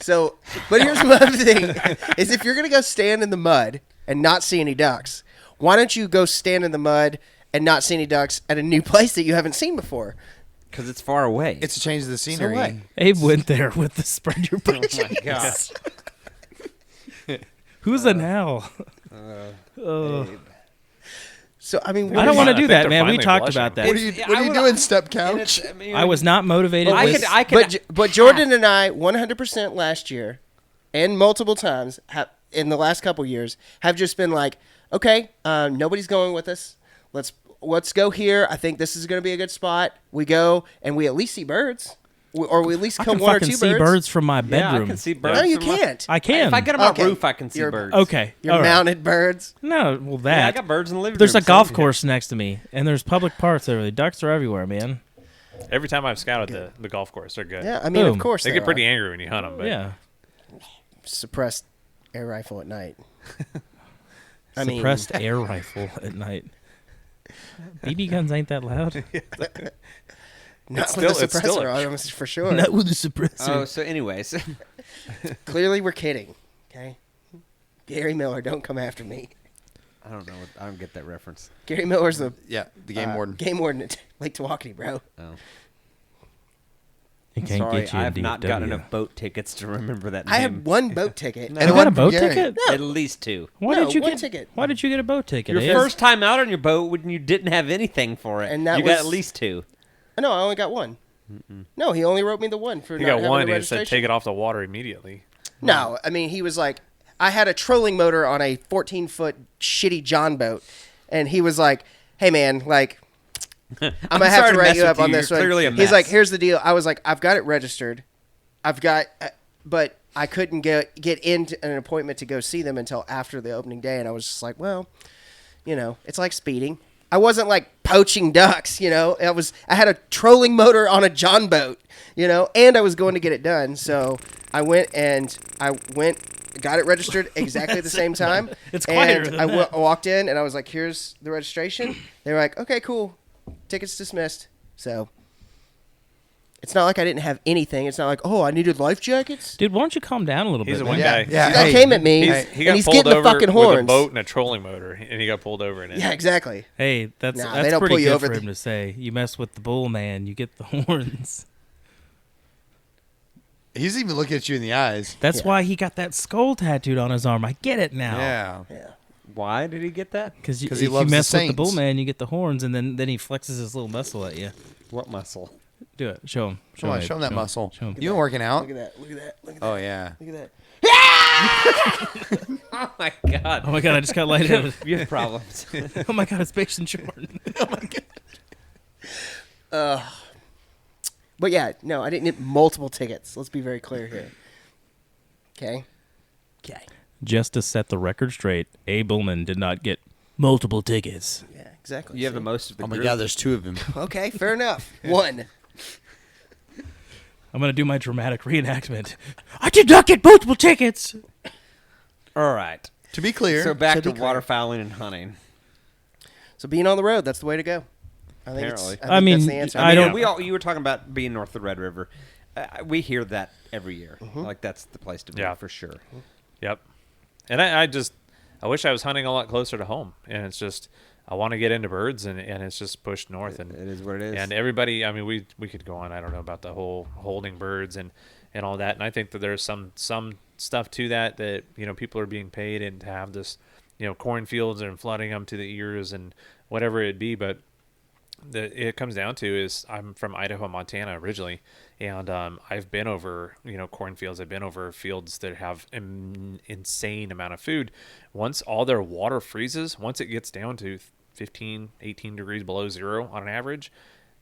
Speaker 2: so but here's my other thing is if you're gonna go stand in the mud and not see any ducks, why don't you go stand in the mud and not see any ducks at a new place that you haven't seen before?
Speaker 4: Because it's far away.
Speaker 1: It's a change of the
Speaker 2: So
Speaker 1: scenery.
Speaker 2: what?
Speaker 3: Abe went there with the spread your
Speaker 4: oh
Speaker 3: butt.
Speaker 4: my gosh.
Speaker 3: Who's a now?
Speaker 2: So I mean
Speaker 3: I don't want to
Speaker 5: I
Speaker 3: do
Speaker 5: think
Speaker 3: that,
Speaker 5: they're
Speaker 3: man. We
Speaker 5: finally
Speaker 3: talked
Speaker 5: blushing.
Speaker 3: about that.
Speaker 1: What are you,
Speaker 4: It's-
Speaker 1: what
Speaker 4: I
Speaker 1: are you
Speaker 4: would-
Speaker 1: doing, step
Speaker 4: And
Speaker 1: couch?
Speaker 4: it's-
Speaker 3: I was not motivated
Speaker 4: I
Speaker 3: with.
Speaker 2: but Jordan and I 100% last year and multiple times in the last couple years have just been like, okay, nobody's going with us. Let's go here. I think this is going to be a good spot. We go and we at least see birds, or we at least
Speaker 3: I
Speaker 2: kill
Speaker 3: can
Speaker 2: one or
Speaker 3: fucking
Speaker 2: two
Speaker 3: see
Speaker 2: birds.
Speaker 3: birds from my
Speaker 4: Yeah, I
Speaker 3: bedroom.
Speaker 4: can see birds.
Speaker 2: No, you
Speaker 4: from my-
Speaker 2: can't.
Speaker 3: I can.
Speaker 4: If I get on my
Speaker 2: Okay.
Speaker 4: roof, I can see
Speaker 2: You're-
Speaker 4: birds.
Speaker 3: Okay.
Speaker 2: You're
Speaker 3: all right.
Speaker 2: mounted birds.
Speaker 3: No, well
Speaker 4: Yeah, I
Speaker 3: that.
Speaker 4: got birds in the living
Speaker 3: There's
Speaker 4: room.
Speaker 3: a golf
Speaker 4: so-
Speaker 3: course next to me, and there's public parks everywhere. Ducks are everywhere, man.
Speaker 5: Every time I've scouted the golf course, they're good.
Speaker 2: Yeah, I mean,
Speaker 3: Boom.
Speaker 2: of course
Speaker 5: They
Speaker 2: there
Speaker 5: get pretty
Speaker 2: are.
Speaker 5: angry when you hunt them. But
Speaker 3: Yeah.
Speaker 2: Suppressed air rifle at night. I mean,
Speaker 3: Suppressed air rifle at night. BB guns ain't that loud.
Speaker 2: Not
Speaker 5: It's
Speaker 2: with
Speaker 5: still-
Speaker 2: the
Speaker 5: it's still a-
Speaker 2: suppressor, almost for sure.
Speaker 3: Not with the suppressor.
Speaker 4: Oh, so anyways,
Speaker 2: Clearly, we're kidding. Okay, Gary Miller, don't come after me.
Speaker 4: I don't know. I don't get that reference.
Speaker 2: Gary Miller's the
Speaker 1: Yeah, the game warden.
Speaker 2: Game warden at Lake Tawakoni, bro.
Speaker 4: Oh.
Speaker 3: It can't
Speaker 4: Sorry,
Speaker 3: get you
Speaker 4: I
Speaker 3: in
Speaker 4: have not
Speaker 3: DFW.
Speaker 4: got enough boat tickets to remember that name.
Speaker 2: I have one boat ticket.
Speaker 1: And
Speaker 3: You
Speaker 1: it
Speaker 3: got a
Speaker 1: wasn't
Speaker 3: boat
Speaker 1: Gary.
Speaker 3: ticket?
Speaker 4: At least two.
Speaker 3: Why
Speaker 2: No,
Speaker 3: did you
Speaker 2: one
Speaker 3: get?
Speaker 2: ticket.
Speaker 3: Why did you get a boat ticket?
Speaker 4: Your
Speaker 3: Abe?
Speaker 4: first time out on your boat when you didn't have anything for it.
Speaker 2: And that
Speaker 4: you got
Speaker 2: was-
Speaker 4: at least two.
Speaker 2: No, I only got one. No, he only wrote me the one for
Speaker 5: You
Speaker 2: not
Speaker 5: got
Speaker 2: having
Speaker 5: one.
Speaker 2: the
Speaker 5: And he said,
Speaker 2: registration.
Speaker 5: "Take it off the water immediately."
Speaker 2: No, I mean he was like, I had a trolling motor on a 14-foot shitty John boat, and he was like, "Hey man, like, I'm gonna have
Speaker 4: sorry
Speaker 2: to
Speaker 4: to
Speaker 2: write
Speaker 4: mess
Speaker 2: you up
Speaker 4: with
Speaker 2: on
Speaker 4: you.
Speaker 2: this
Speaker 4: You're
Speaker 2: one."
Speaker 4: clearly a
Speaker 2: He's like,
Speaker 4: mess.
Speaker 2: "Here's the deal." I was like, "I've got it registered. I've got, but I couldn't get into an appointment to go see them until after the opening day." And I was just like, "Well, you know, it's like speeding." I wasn't like poaching ducks, you know. I had a trolling motor on a John boat, you know, and I was going to get it done. So I went, got it registered exactly at the same time.
Speaker 3: It's quieter
Speaker 2: And
Speaker 3: than
Speaker 2: I
Speaker 3: that.
Speaker 2: walked in and I was like, "Here's the registration." They were like, "Okay, cool. Tickets dismissed." So it's not like I didn't have anything. It's not like, "Oh, I needed life jackets."
Speaker 3: Dude, why don't you calm down a little
Speaker 5: He's
Speaker 3: bit?
Speaker 5: the one
Speaker 3: man?
Speaker 5: guy.
Speaker 1: Yeah,
Speaker 2: He guy
Speaker 1: hey,
Speaker 2: came at me
Speaker 5: He
Speaker 2: and
Speaker 5: got
Speaker 2: he's
Speaker 5: pulled
Speaker 2: getting the
Speaker 5: over
Speaker 2: fucking
Speaker 5: with
Speaker 2: horns.
Speaker 5: a boat and a trolling motor, and he got pulled over in it.
Speaker 2: Yeah, exactly.
Speaker 3: Hey, that's
Speaker 2: Nah, they
Speaker 3: that's
Speaker 2: don't
Speaker 3: pretty
Speaker 2: pull you
Speaker 3: good
Speaker 2: over
Speaker 3: for
Speaker 2: the-
Speaker 3: him to say. You mess with the bull man, you get the horns.
Speaker 1: He's even looking at you in the eyes.
Speaker 3: That's
Speaker 2: Yeah.
Speaker 3: why he got that skull tattooed on his arm. I get it now.
Speaker 1: Yeah.
Speaker 2: Yeah.
Speaker 4: Why did he get that?
Speaker 3: Because
Speaker 1: 'Cause
Speaker 3: if
Speaker 1: he
Speaker 3: you
Speaker 1: loves the
Speaker 3: mess with the
Speaker 1: Saints.
Speaker 3: bull man, you get the horns, and then he flexes his little muscle at you.
Speaker 4: What muscle?
Speaker 3: Do it. Show him.
Speaker 1: Come on,
Speaker 3: Abe.
Speaker 1: show him that muscle.
Speaker 3: Show him.
Speaker 1: You been working out?
Speaker 2: Look at that. Look at that. Look at that.
Speaker 1: Oh yeah.
Speaker 2: Look at that.
Speaker 4: Oh my god.
Speaker 3: Oh my god, I just got lightheaded.
Speaker 4: You have problems.
Speaker 3: Oh my god, it's Basin Jordan.
Speaker 2: But yeah, no, I didn't get multiple tickets. Let's be very clear here. Okay. Okay.
Speaker 3: Just to set the record straight, Abe Ullman did not get multiple tickets.
Speaker 2: Yeah, exactly.
Speaker 4: You have the
Speaker 2: See?
Speaker 4: most of the
Speaker 1: Oh my
Speaker 4: group.
Speaker 1: God, there's two of them.
Speaker 2: Okay, fair enough. One.
Speaker 3: I'm gonna do my dramatic reenactment. I did not get multiple tickets.
Speaker 4: All right.
Speaker 1: To be clear,
Speaker 4: So back
Speaker 2: To
Speaker 4: to
Speaker 2: be clear.
Speaker 4: waterfowling and hunting.
Speaker 2: So being on the road, that's the way to go. I think
Speaker 4: Apparently.
Speaker 2: it's, I,
Speaker 3: I
Speaker 2: think
Speaker 3: mean,
Speaker 2: that's the answer.
Speaker 3: I don't-
Speaker 4: We all you were talking about being north of the Red River. We hear that every year. Like that's the place to be
Speaker 5: Yeah.
Speaker 4: for sure.
Speaker 5: Yep. And I wish I was hunting a lot closer to home. And it's just, I want to get into birds, and it's just pushed north. And
Speaker 4: It is what it is.
Speaker 5: And everybody, I mean, we could go on. I don't know about the whole holding birds and all that. And I think that there's some stuff to that people are being paid and to have this, cornfields and flooding them to the ears and whatever it be. But it comes down to is I'm from Idaho, Montana originally, and I've been over cornfields. I've been over fields that have an insane amount of food. Once all their water freezes, once it gets down to 15, 18 degrees below zero on an average,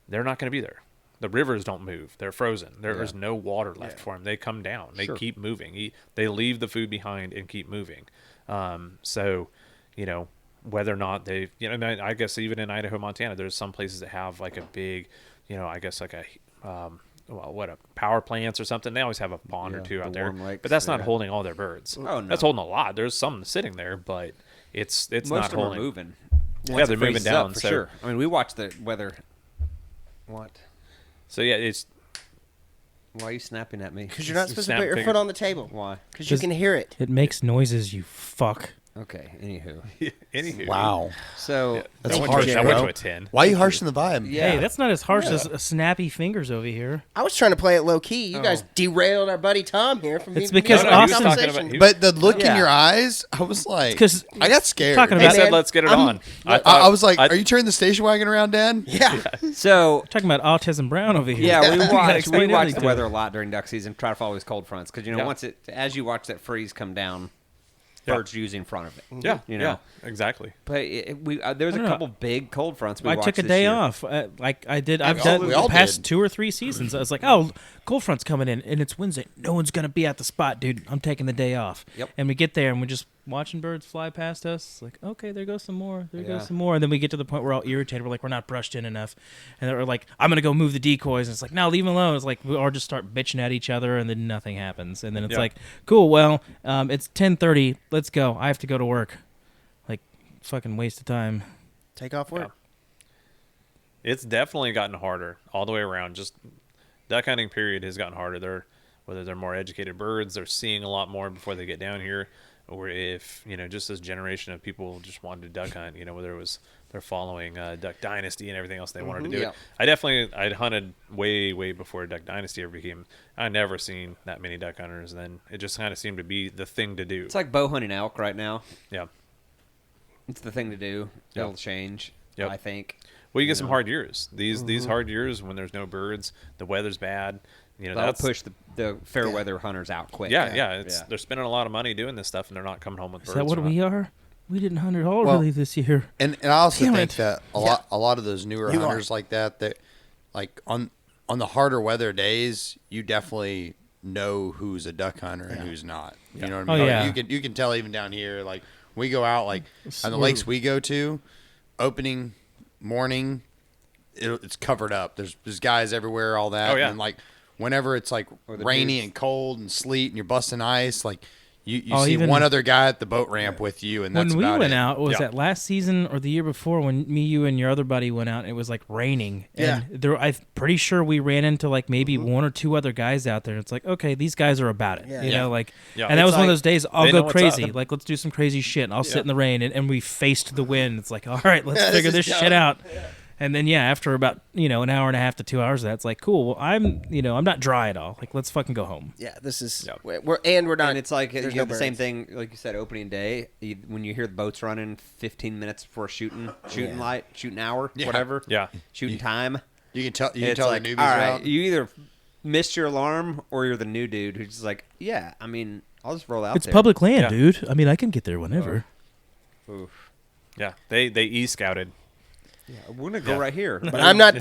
Speaker 5: they're not going to be there. The rivers don't move. They're frozen. There is no water left for them. They come down. They
Speaker 4: Sure.
Speaker 5: keep moving. They leave the food behind and keep moving. So, whether or not they, and I guess even in Idaho, Montana, there's some places that have like a big, I guess like a, power plants or something. They always have a pond or
Speaker 4: Yeah,
Speaker 5: two out
Speaker 4: the
Speaker 5: there,
Speaker 4: warm lakes
Speaker 5: but that's not
Speaker 4: there.
Speaker 5: holding all their birds.
Speaker 4: Oh, no.
Speaker 5: That's holding a lot. There's some sitting there, but it's
Speaker 4: Most
Speaker 5: not
Speaker 4: of them
Speaker 5: holding.
Speaker 4: are moving.
Speaker 5: Yeah,
Speaker 4: Once
Speaker 5: they're
Speaker 4: it
Speaker 5: moving
Speaker 4: freezes
Speaker 5: down
Speaker 4: up, for
Speaker 5: so,
Speaker 4: sure. I mean, we watch the weather. What?
Speaker 5: So yeah, it's
Speaker 4: Why are you snapping at me?
Speaker 2: Because you're not supposed to
Speaker 5: Snap
Speaker 2: put your
Speaker 5: finger.
Speaker 2: foot on the table.
Speaker 4: Why?
Speaker 2: Because you can hear it.
Speaker 3: It makes noises, you fuck.
Speaker 4: Okay. Anywho,
Speaker 5: anywho.
Speaker 1: wow,
Speaker 4: so
Speaker 1: that's
Speaker 5: I went
Speaker 1: harsh,
Speaker 5: to a- I
Speaker 1: bro.
Speaker 5: went to a 10.
Speaker 1: Why are you harshing the vibe?
Speaker 4: Yeah.
Speaker 3: Hey, that's not as harsh as snappy fingers over here.
Speaker 2: I was trying to play it low key. You guys derailed our buddy Tom here from
Speaker 3: It's
Speaker 2: being
Speaker 3: because
Speaker 5: No, no, he was
Speaker 3: Austin-
Speaker 5: talking
Speaker 2: conversation.
Speaker 5: about- he-
Speaker 1: But the look
Speaker 4: Yeah.
Speaker 1: in your eyes, I was like,
Speaker 3: 'cause
Speaker 1: I got scared.
Speaker 3: talking
Speaker 5: He
Speaker 3: about-
Speaker 2: Hey,
Speaker 5: said,
Speaker 2: man,
Speaker 5: "Let's get it
Speaker 2: I'm-
Speaker 5: on."
Speaker 1: I was like,
Speaker 5: I-
Speaker 1: are you turning the station wagon around, Dan?
Speaker 2: Yeah.
Speaker 4: So
Speaker 3: talking about Autism Brown over here.
Speaker 4: yeah, we
Speaker 3: You gotta
Speaker 4: watch
Speaker 3: explain
Speaker 4: we watch
Speaker 3: everything
Speaker 4: the
Speaker 3: to
Speaker 4: weather a
Speaker 3: him.
Speaker 4: lot during duck season. Try to follow these cold fronts because
Speaker 5: Yeah.
Speaker 4: once as you watch that freeze come down,
Speaker 5: Yeah.
Speaker 4: birds usually in front of it.
Speaker 5: Yeah,
Speaker 4: You know.
Speaker 5: yeah, exactly.
Speaker 4: But there was
Speaker 3: I
Speaker 4: a
Speaker 3: don't know.
Speaker 4: couple big cold fronts we
Speaker 3: I
Speaker 4: watched
Speaker 3: took a
Speaker 4: this
Speaker 3: day
Speaker 4: year.
Speaker 3: off, like I did. I've
Speaker 1: we
Speaker 3: done
Speaker 1: all
Speaker 3: the past
Speaker 1: did.
Speaker 3: 2 or 3 seasons. I was like, "Oh, cold front's coming in, and it's Wednesday. No one's gonna be at the spot, dude. I'm taking the day off."
Speaker 4: Yep.
Speaker 3: And we get there, and we're just watching birds fly past us. It's like, okay, there goes some more. There
Speaker 4: Yeah.
Speaker 3: goes some more. And then we get to the point where we're all irritated. We're like, we're not brushed in enough, and then we're like, I'm gonna go move the decoys. And it's like, no, leave them alone. It's like we all just start bitching at each other, and then nothing happens. And then it's
Speaker 5: Yeah.
Speaker 3: like, cool. Well, it's 10:30. Let's go. I have to go to work. Like, fucking waste of time.
Speaker 2: Take off work.
Speaker 5: It's definitely gotten harder all the way around. Just duck hunting period has gotten harder. Whether they're more educated birds, they're seeing a lot more before they get down here, or if just this generation of people just wanted to duck hunt. Whether it was they're following Duck Dynasty and everything else they wanted to do.
Speaker 4: Yeah.
Speaker 5: I'd hunted way before Duck Dynasty ever became. I never seen that many duck hunters. And then it just kind of seemed to be the thing to do.
Speaker 4: It's like bow hunting elk right now.
Speaker 5: Yeah.
Speaker 4: It's the thing to do.
Speaker 5: Yep.
Speaker 4: It'll change,
Speaker 5: Yep.
Speaker 4: I think.
Speaker 5: Well, you get some hard years. These hard years when there's no birds, the weather's bad.
Speaker 4: That'll
Speaker 5: That's
Speaker 4: push the fair weather hunters out quick.
Speaker 5: Yeah. They're spending a lot of money doing this stuff, and they're not coming home with
Speaker 3: Is
Speaker 5: birds.
Speaker 3: that what
Speaker 5: or not.
Speaker 3: we are? We didn't hunt at all
Speaker 1: Well,
Speaker 3: really this year.
Speaker 1: And I also
Speaker 3: Damn
Speaker 1: think
Speaker 3: it.
Speaker 1: that a lot of those newer
Speaker 2: You
Speaker 1: hunters like that like on the harder weather days, you definitely know who's a duck hunter and who's not. You know what I mean?
Speaker 3: Oh, yeah.
Speaker 1: You can tell even down here. Like we go out like on the lakes we go to, opening morning, it's covered up. There's guys everywhere, all that.
Speaker 5: Oh, yeah.
Speaker 1: And like whenever it's like
Speaker 4: Or the
Speaker 1: rainy
Speaker 4: dudes.
Speaker 1: and cold and sleet and you're busting ice, like you
Speaker 3: Oh,
Speaker 1: see
Speaker 3: even-
Speaker 1: one other guy at the boat ramp with you, and that's
Speaker 3: When we
Speaker 1: about
Speaker 3: went
Speaker 1: it.
Speaker 3: out, was
Speaker 5: Yeah.
Speaker 3: that last season or the year before when me, you, and your other buddy went out? And it was like raining. And I'm pretty sure we ran into like maybe one or two other guys out there. It's like, okay, these guys are about it.
Speaker 2: Yeah.
Speaker 3: You
Speaker 5: Yeah.
Speaker 3: know, like,
Speaker 5: Yeah.
Speaker 3: and that
Speaker 5: It's
Speaker 3: was one of
Speaker 4: like
Speaker 3: those days I'll
Speaker 5: they know
Speaker 3: go
Speaker 5: what's
Speaker 3: crazy.
Speaker 5: up.
Speaker 3: Like, let's do some crazy shit. And I'll sit
Speaker 5: Yeah.
Speaker 3: in the rain and we faced the wind. It's like, all right, let's
Speaker 2: Yeah,
Speaker 3: figure
Speaker 2: this
Speaker 3: this
Speaker 2: is
Speaker 3: shit
Speaker 2: dumb.
Speaker 3: out. And then after about an hour and a half to 2 hours of that, it's like, cool. Well, I'm not dry at all. Like, let's fucking go home.
Speaker 2: Yeah, this is
Speaker 5: Yep.
Speaker 2: we're not.
Speaker 4: And it's like
Speaker 2: there's
Speaker 4: you have
Speaker 2: no
Speaker 4: the same
Speaker 2: birds.
Speaker 4: thing, like you said, opening day. When you hear the boats running 15 minutes before shooting light, shooting hour,
Speaker 1: Yeah.
Speaker 4: whatever.
Speaker 5: Yeah.
Speaker 4: Shooting time.
Speaker 1: You can tell
Speaker 4: It's
Speaker 1: the
Speaker 4: like,
Speaker 1: newbies
Speaker 4: all
Speaker 1: are
Speaker 4: right,
Speaker 1: out.
Speaker 4: you either missed your alarm or you're the new dude who's just like, yeah, I mean, I'll just roll out
Speaker 3: It's
Speaker 4: there.
Speaker 3: public land,
Speaker 5: Yeah.
Speaker 3: dude. I mean, I can get there whenever.
Speaker 4: Oof.
Speaker 5: Yeah. They e-scouted.
Speaker 4: Yeah, we're gonna go
Speaker 5: Yeah.
Speaker 4: right here.
Speaker 2: But I'm not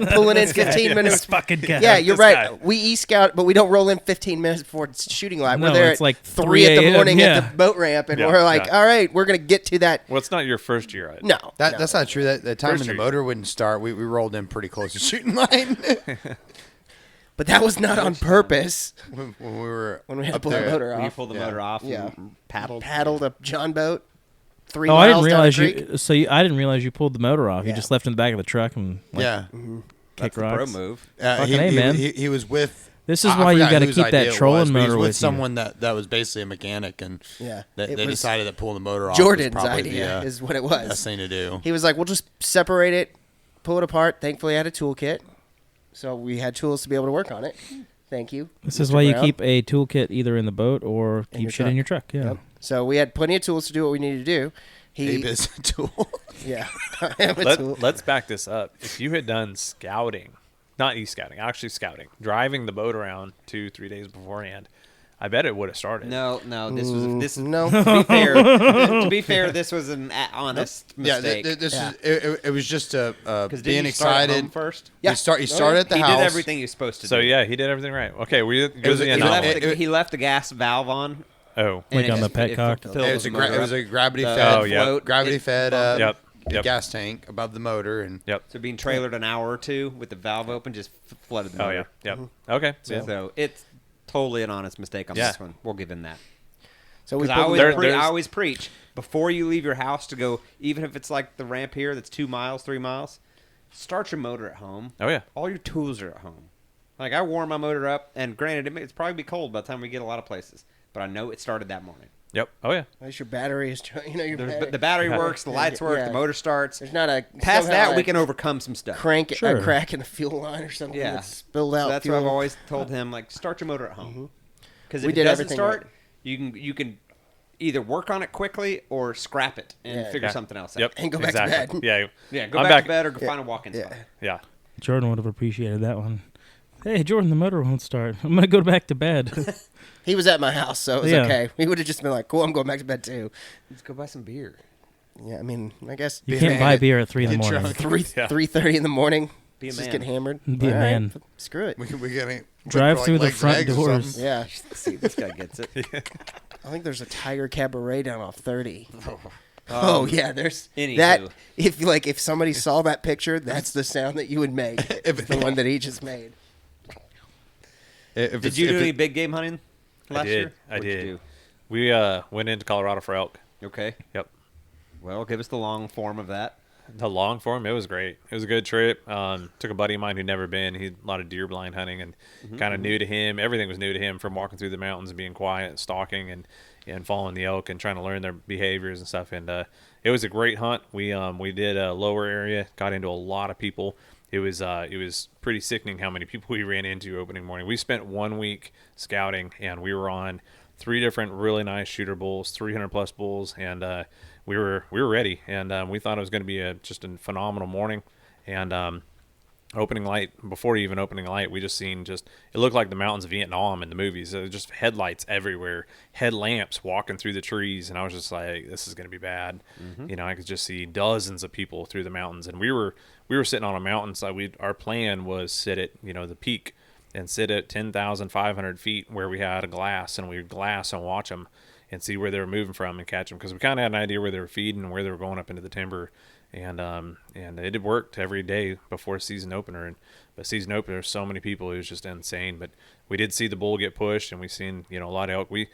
Speaker 2: pulling in 15 minutes.
Speaker 3: This fucking guy.
Speaker 2: Yeah, you're
Speaker 5: This
Speaker 2: right.
Speaker 5: guy.
Speaker 2: We e-scout, but we don't roll in 15 minutes before it's shooting light.
Speaker 3: No,
Speaker 2: We're there
Speaker 3: it's
Speaker 2: at
Speaker 3: like
Speaker 2: 3 in
Speaker 3: 3
Speaker 2: the morning
Speaker 3: a.m.,
Speaker 2: at the boat ramp, and
Speaker 5: Yeah,
Speaker 2: we're like,
Speaker 5: yeah.
Speaker 2: all right, we're gonna get to that.
Speaker 5: Well, it's not your first year.
Speaker 2: No,
Speaker 1: That's not true. That time
Speaker 5: First
Speaker 1: when the
Speaker 5: year.
Speaker 1: motor wouldn't start, we rolled in pretty close to shooting line
Speaker 2: but that was not on purpose.
Speaker 1: when we were
Speaker 2: When we had to
Speaker 1: up
Speaker 2: pull the
Speaker 1: there.
Speaker 2: motor
Speaker 4: When you
Speaker 2: off,
Speaker 4: pull the
Speaker 1: Yeah.
Speaker 4: motor off
Speaker 2: Yeah.
Speaker 4: and paddled.
Speaker 2: paddled a John boat 3
Speaker 3: Oh,
Speaker 2: miles
Speaker 3: I didn't
Speaker 2: down
Speaker 3: realize
Speaker 2: the creek.
Speaker 3: you. So I didn't realize you pulled the motor off. You
Speaker 2: Yeah.
Speaker 3: just left it in the back of the truck and
Speaker 1: Yeah,
Speaker 3: kick
Speaker 4: That's the pro
Speaker 3: rocks.
Speaker 4: move.
Speaker 3: Fucking A, man.
Speaker 1: He was with.
Speaker 3: This is
Speaker 1: I
Speaker 3: why you
Speaker 1: forgot
Speaker 3: got to
Speaker 1: whose
Speaker 3: keep that
Speaker 1: idea it
Speaker 3: trolling
Speaker 1: was, but he was
Speaker 3: motor
Speaker 1: with
Speaker 3: with you.
Speaker 1: someone that was basically a mechanic, and
Speaker 2: Yeah,
Speaker 1: they
Speaker 2: it was
Speaker 1: decided that pulling the motor off
Speaker 2: Jordan's
Speaker 1: was probably
Speaker 2: idea
Speaker 1: the
Speaker 2: is what it
Speaker 1: best
Speaker 2: was.
Speaker 1: thing to do.
Speaker 2: He was like, "We'll just separate it, pull it apart." Thankfully, I had a toolkit, so we had tools to be able to work on it. Thank you.
Speaker 3: This is
Speaker 2: Mr.
Speaker 3: why you
Speaker 2: Brown.
Speaker 3: keep a toolkit either in the boat or
Speaker 2: In
Speaker 3: keep
Speaker 2: your
Speaker 3: shit in
Speaker 2: truck.
Speaker 3: your truck. Yeah.
Speaker 2: Yep. So we had plenty of tools to do what we needed to do.
Speaker 1: Abe is a tool.
Speaker 2: Yeah, I am a tool.
Speaker 5: Let's back this up. If you had done scouting, not e-scouting, actually scouting, driving the boat around 2-3 days beforehand, I bet it would have started.
Speaker 4: No, this was this.
Speaker 2: No.
Speaker 4: To be fair, this was an honest
Speaker 1: Yeah,
Speaker 4: mistake.
Speaker 1: this
Speaker 2: Yeah.
Speaker 1: is it was just
Speaker 4: Because
Speaker 1: being excited.
Speaker 4: first.
Speaker 2: Yeah.
Speaker 1: You started at the
Speaker 4: He
Speaker 1: house.
Speaker 4: did everything he was supposed to
Speaker 5: So
Speaker 4: do.
Speaker 5: yeah, he did everything right. Okay,
Speaker 1: was
Speaker 5: goes
Speaker 1: a-
Speaker 5: the
Speaker 1: it
Speaker 4: He
Speaker 1: was-
Speaker 5: anomaly.
Speaker 4: left, he left the gas valve on.
Speaker 5: Oh,
Speaker 4: and
Speaker 3: Like
Speaker 4: it
Speaker 3: on the
Speaker 4: just-
Speaker 3: petcock?
Speaker 4: filled
Speaker 1: It was
Speaker 4: the
Speaker 1: a
Speaker 4: motor
Speaker 1: it was
Speaker 4: up.
Speaker 1: a gravity
Speaker 4: The
Speaker 1: fed.
Speaker 5: Oh, yeah.
Speaker 4: float,
Speaker 1: Gravity
Speaker 4: it
Speaker 1: fed
Speaker 4: bumped.
Speaker 5: Yep.
Speaker 1: the
Speaker 5: Yep.
Speaker 1: gas tank above the motor, and
Speaker 5: Yep.
Speaker 4: So being trailered an hour or two with the valve open just flooded the
Speaker 5: Oh
Speaker 4: motor.
Speaker 5: yeah. Yep. Okay. So,
Speaker 4: So it's totally an honest mistake on
Speaker 5: Yeah.
Speaker 4: this one. We'll give him that.
Speaker 2: So we
Speaker 4: Because I,
Speaker 2: pulled
Speaker 5: There-
Speaker 4: always
Speaker 5: there's-
Speaker 4: I always preach before you leave your house to go, even if it's like the ramp here that's 2 miles, 3 miles, start your motor at home.
Speaker 5: Oh yeah.
Speaker 4: All your tools are at home. Like I warm my motor up, and granted, it's probably be cold by the time we get a lot of places, but I know it started that morning.
Speaker 5: Yep. Oh yeah.
Speaker 2: At least your battery is, your battery.
Speaker 4: The battery works, the lights work,
Speaker 2: Yeah.
Speaker 4: the motor starts.
Speaker 2: There's not a
Speaker 4: Past
Speaker 2: somehow
Speaker 4: that, we
Speaker 2: a
Speaker 4: can overcome some stuff.
Speaker 3: Sure.
Speaker 2: a crack in the fuel line or something.
Speaker 4: Yeah.
Speaker 2: That's spilled
Speaker 4: So
Speaker 2: out.
Speaker 4: that's
Speaker 2: fuel.
Speaker 4: what I've always told him. Like, start your motor at home. Because
Speaker 2: We
Speaker 4: if it
Speaker 2: did
Speaker 4: doesn't
Speaker 2: everything
Speaker 4: start,
Speaker 2: right.
Speaker 4: you can either work on it quickly or scrap it and
Speaker 2: Yeah.
Speaker 4: figure
Speaker 5: Yeah.
Speaker 4: something else out.
Speaker 5: Yep.
Speaker 2: And go back to
Speaker 5: exactly.
Speaker 2: bed.
Speaker 5: Yeah.
Speaker 4: Yeah, go
Speaker 5: I'm
Speaker 4: back to bed or go
Speaker 2: Yeah.
Speaker 4: find a walk-in
Speaker 2: Yeah.
Speaker 4: spot.
Speaker 5: Yeah.
Speaker 3: Jordan would have appreciated that one. Hey, Jordan, the motor won't start. I'm gonna go back to bed.
Speaker 2: He was at my house, so it was
Speaker 3: Yeah.
Speaker 2: okay. He would have just been like, "Cool, I'm going back to bed too."
Speaker 4: Let's go buy some beer.
Speaker 2: Yeah, I mean, I guess
Speaker 3: You
Speaker 1: Be a
Speaker 3: can't
Speaker 1: man.
Speaker 3: buy beer at 3 in the
Speaker 1: Get
Speaker 3: morning.
Speaker 1: drunk.
Speaker 2: 3:30 in the morning.
Speaker 4: Be a
Speaker 2: Just
Speaker 4: man.
Speaker 2: get hammered.
Speaker 3: Be a
Speaker 2: All right,
Speaker 3: man.
Speaker 2: Screw it.
Speaker 1: we gotta
Speaker 3: Drive
Speaker 1: like
Speaker 3: through the
Speaker 1: legs and
Speaker 3: front
Speaker 1: eggs or
Speaker 3: doors.
Speaker 1: something.
Speaker 2: Yeah,
Speaker 4: See if this guy gets it.
Speaker 2: I think there's a Tiger Cabaret down off 30. Oh yeah, there's
Speaker 4: Anywho.
Speaker 2: that. If somebody saw that picture, that's the sound that you would make.
Speaker 1: If-
Speaker 2: the one that he just made.
Speaker 1: If
Speaker 4: Did
Speaker 1: it's-
Speaker 4: you
Speaker 1: if
Speaker 4: do
Speaker 1: it-
Speaker 4: any big game hunting last
Speaker 5: I did.
Speaker 4: year?
Speaker 5: I
Speaker 4: What'd you
Speaker 5: did. We went into Colorado for elk.
Speaker 4: do? Okay.
Speaker 5: Yep.
Speaker 4: Well, give us the long form of that.
Speaker 5: the long form, it was great. It was a good trip. Took a buddy of mine who'd never been. He a lot of deer blind hunting and kind of new to him. Everything was new to him, from walking through the mountains and being quiet, stalking and following the elk and trying to learn their behaviors and stuff. And it was a great hunt. We did a lower area, got into a lot of people. It was pretty sickening how many people we ran into opening morning. We spent 1 week scouting, and we were on 3 different really nice shooter bulls, 300 plus bulls, and we were ready. And we thought it was going to be just a phenomenal morning. And opening light, before even opening light, we just seen it looked like the mountains of Vietnam in the movies. There was just headlights everywhere, headlamps walking through the trees, and I was just like, this is going to be bad. I could just see dozens of people through the mountains, and we were sitting on a mountainside. Our plan was sit at the peak and sit at 10,500 feet where we had a glass, and we would glass and watch them and see where they were moving from and catch them, because we kind of had an idea where they were feeding and where they were going up into the timber. And it worked every day before season opener. But season opener, so many people, it was just insane. But we did see the bull get pushed, and we seen a lot of elk. We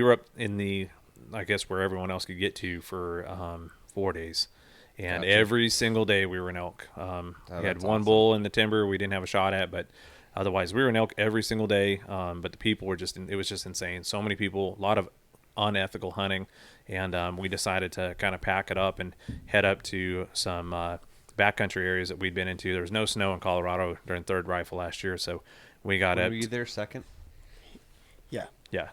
Speaker 5: were up in the, I guess, where everyone else could get to for 4 days, and
Speaker 4: Gotcha.
Speaker 5: every single day we were in elk. We had
Speaker 4: that's
Speaker 5: one
Speaker 4: awesome.
Speaker 5: bull in the timber we didn't have a shot at, but otherwise we were in elk every single day. But the people were it was just insane. So many people, a lot of unethical hunting. And we decided to kind of pack it up and head up to some backcountry areas that we'd been into. There was no snow in Colorado during third rifle last year, so we got
Speaker 4: Were
Speaker 5: up.
Speaker 4: you there second?
Speaker 2: Yeah,
Speaker 5: Yeah,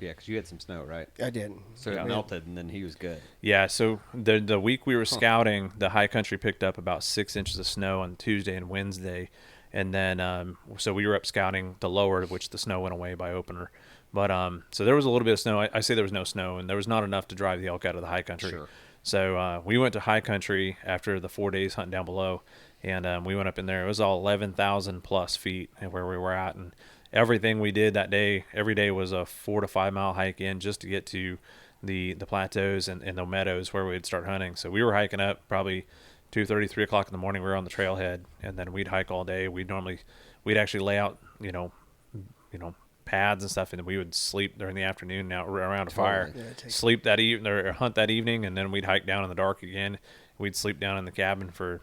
Speaker 4: Yeah, because you had some snow, right?
Speaker 2: I did.
Speaker 4: So
Speaker 5: Yeah.
Speaker 4: it melted, and then he was good.
Speaker 5: yeah. So the week we were scouting, the high country picked up about 6 inches of snow on Tuesday and Wednesday, and then so we were up scouting the lower, which the snow went away by opener. But so there was a little bit of snow. I say there was no snow, and there was not enough to drive the elk out of the high country.
Speaker 4: Sure.
Speaker 5: So we went to high country after the 4 days hunting down below, and we went up in there. It was all 11,000 plus feet where we were at, and everything we did that day, every day was a 4 to 5 mile hike in just to get to the plateaus and the meadows where we'd start hunting. So we were hiking up probably 2:30, 3 o'clock in the morning. We were on the trailhead, and then we'd hike all day. We'd actually lay out, pads and stuff, and then we would sleep during the afternoon now around a fire,
Speaker 2: Yeah,
Speaker 5: sleep that evening or hunt that evening, and then we'd hike down in the dark again. We'd sleep down in the cabin for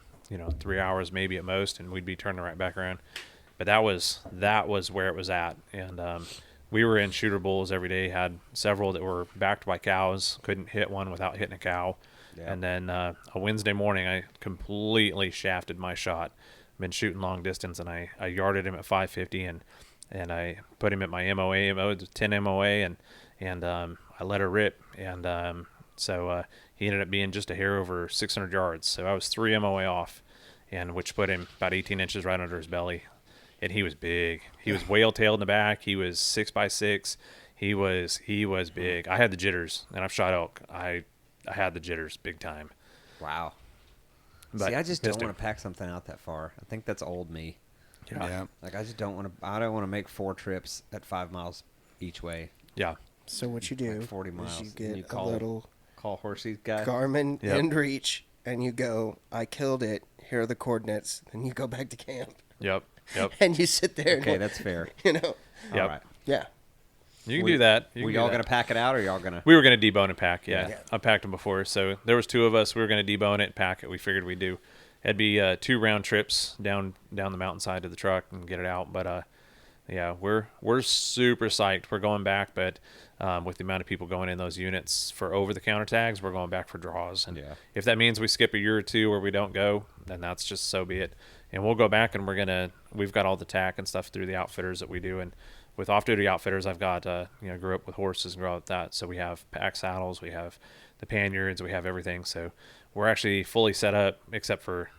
Speaker 5: 3 hours maybe at most, and we'd be turning right back around. But that was where it was at, and we were in shooter bulls every day. Had several that were backed by cows, couldn't hit one without hitting a cow.
Speaker 4: Yeah.
Speaker 5: And then a Wednesday morning, I completely shafted my shot. Been shooting long distance, and I yarded him at 550, and I put him at my MOA, 10 MOA, and I let her rip, and so he ended up being just a hair over 600 yards. So I was 3 MOA off, and which put him about 18 inches right under his belly. And he was big. He was whale-tailed in the back. He was 6x6. He was big. I had the jitters, and I've shot elk. I had the jitters big time.
Speaker 4: Wow.
Speaker 5: But
Speaker 4: See, I just don't
Speaker 5: missed him.
Speaker 4: want to pack something out that far. I think that's old me.
Speaker 1: Yeah.
Speaker 4: Like, I just don't want to. I don't want to make 4 trips at 5 miles each way.
Speaker 5: Yeah.
Speaker 2: So what you do
Speaker 4: Like 40 miles.
Speaker 2: is you
Speaker 4: and
Speaker 2: get
Speaker 4: you
Speaker 2: a little
Speaker 4: call Horsey's guy.
Speaker 2: Garmin
Speaker 5: Yep.
Speaker 2: InReach, and you go, I killed it. Here are the coordinates. Then you go back to camp,
Speaker 5: Yep.
Speaker 2: and you sit there.
Speaker 4: Okay,
Speaker 2: and,
Speaker 4: that's fair.
Speaker 5: Yep.
Speaker 4: All right.
Speaker 2: Yeah.
Speaker 5: You can do that. You
Speaker 4: Were
Speaker 5: can do
Speaker 4: y'all
Speaker 5: that.
Speaker 4: going to pack it out, or y'all going to?
Speaker 5: We were going to debone and pack, yeah.
Speaker 2: Yeah.
Speaker 5: I packed them before. So there was 2 of us. We were going to debone it and pack it. We figured we'd do. It'd be 2 round trips down the mountainside to the truck and get it out. But yeah, we're super psyched. We're going back, but with the amount of people going in those units for over-the-counter tags, we're going back for draws. And
Speaker 4: Yeah.
Speaker 5: if that means we skip a year or 2 where we don't go, then that's just so be it. And we'll go back, and we've got all the tack and stuff through the outfitters that we do. And with off-duty outfitters, I've got, grew up with horses and grew up with that. So we have pack saddles, we have the panniers, we have everything. So we're actually fully set up, except for,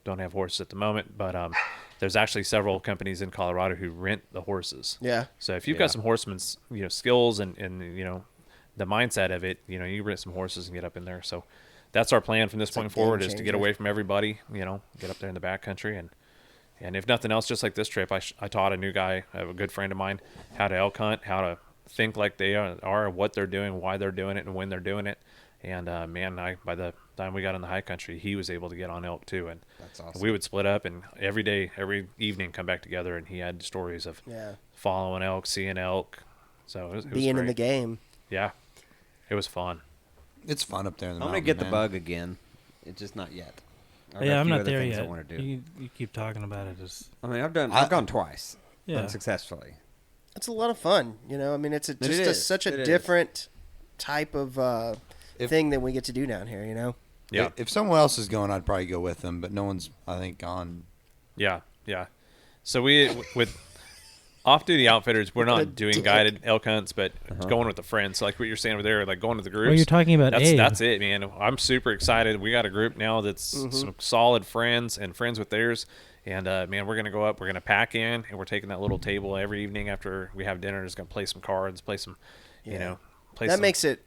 Speaker 5: don't have horses at the moment. But there's actually several companies in Colorado who rent the horses.
Speaker 2: Yeah.
Speaker 5: So if you've
Speaker 4: Yeah.
Speaker 5: got some horseman's, skills and the mindset of it, you rent some horses and get up in there. So that's our plan from this point
Speaker 2: a game
Speaker 5: forward, is to get
Speaker 2: changer.
Speaker 5: away from everybody, get up there in the backcountry. And if nothing else, just like this trip, I taught a new guy, a good friend of mine, how to elk hunt, how to think like they are, what they're doing, why they're doing it, and when they're doing it. And by the time we got in the high country, he was able to get on elk too. And
Speaker 4: That's awesome.
Speaker 5: we would split up, and every evening come back together, and he had stories of
Speaker 2: Yeah.
Speaker 5: following elk, seeing elk. So it was
Speaker 2: Being in
Speaker 5: great.
Speaker 2: the game.
Speaker 5: Yeah, it was fun.
Speaker 1: It's fun up there in the
Speaker 4: I'm going to
Speaker 1: mountains,
Speaker 4: get the
Speaker 1: man.
Speaker 4: bug again. It's just not yet. I've got a
Speaker 3: Yeah, I'm
Speaker 4: few
Speaker 3: not
Speaker 4: other
Speaker 3: there
Speaker 4: things
Speaker 3: yet.
Speaker 4: I want to do.
Speaker 3: You keep talking about it.
Speaker 4: I mean, I've gone twice,
Speaker 3: Yeah.
Speaker 4: unsuccessfully.
Speaker 2: It's a lot of fun, you know. I mean, it's such a
Speaker 4: It is.
Speaker 2: different type of
Speaker 1: If-
Speaker 2: thing that we get to do down here, you know.
Speaker 5: Yeah.
Speaker 1: If someone else is going, I'd probably go with them, but no one's, I think, gone.
Speaker 5: Yeah, yeah. So we with off-duty outfitters, we're
Speaker 2: What a
Speaker 5: not doing
Speaker 2: dick.
Speaker 5: guided elk hunts, but going with the friends. So like what you're saying over there, like going to the groups.
Speaker 3: Well, you're talking about
Speaker 5: that's
Speaker 3: Abe.
Speaker 5: that's it, man. I'm super excited. We got a group now that's some solid friends and friends with theirs. And man, we're gonna go up. We're gonna pack in, and we're taking that little table every evening after we have dinner. Just gonna play some cards, play some, you
Speaker 2: Yeah.
Speaker 5: know, play
Speaker 2: That
Speaker 5: some,
Speaker 2: makes it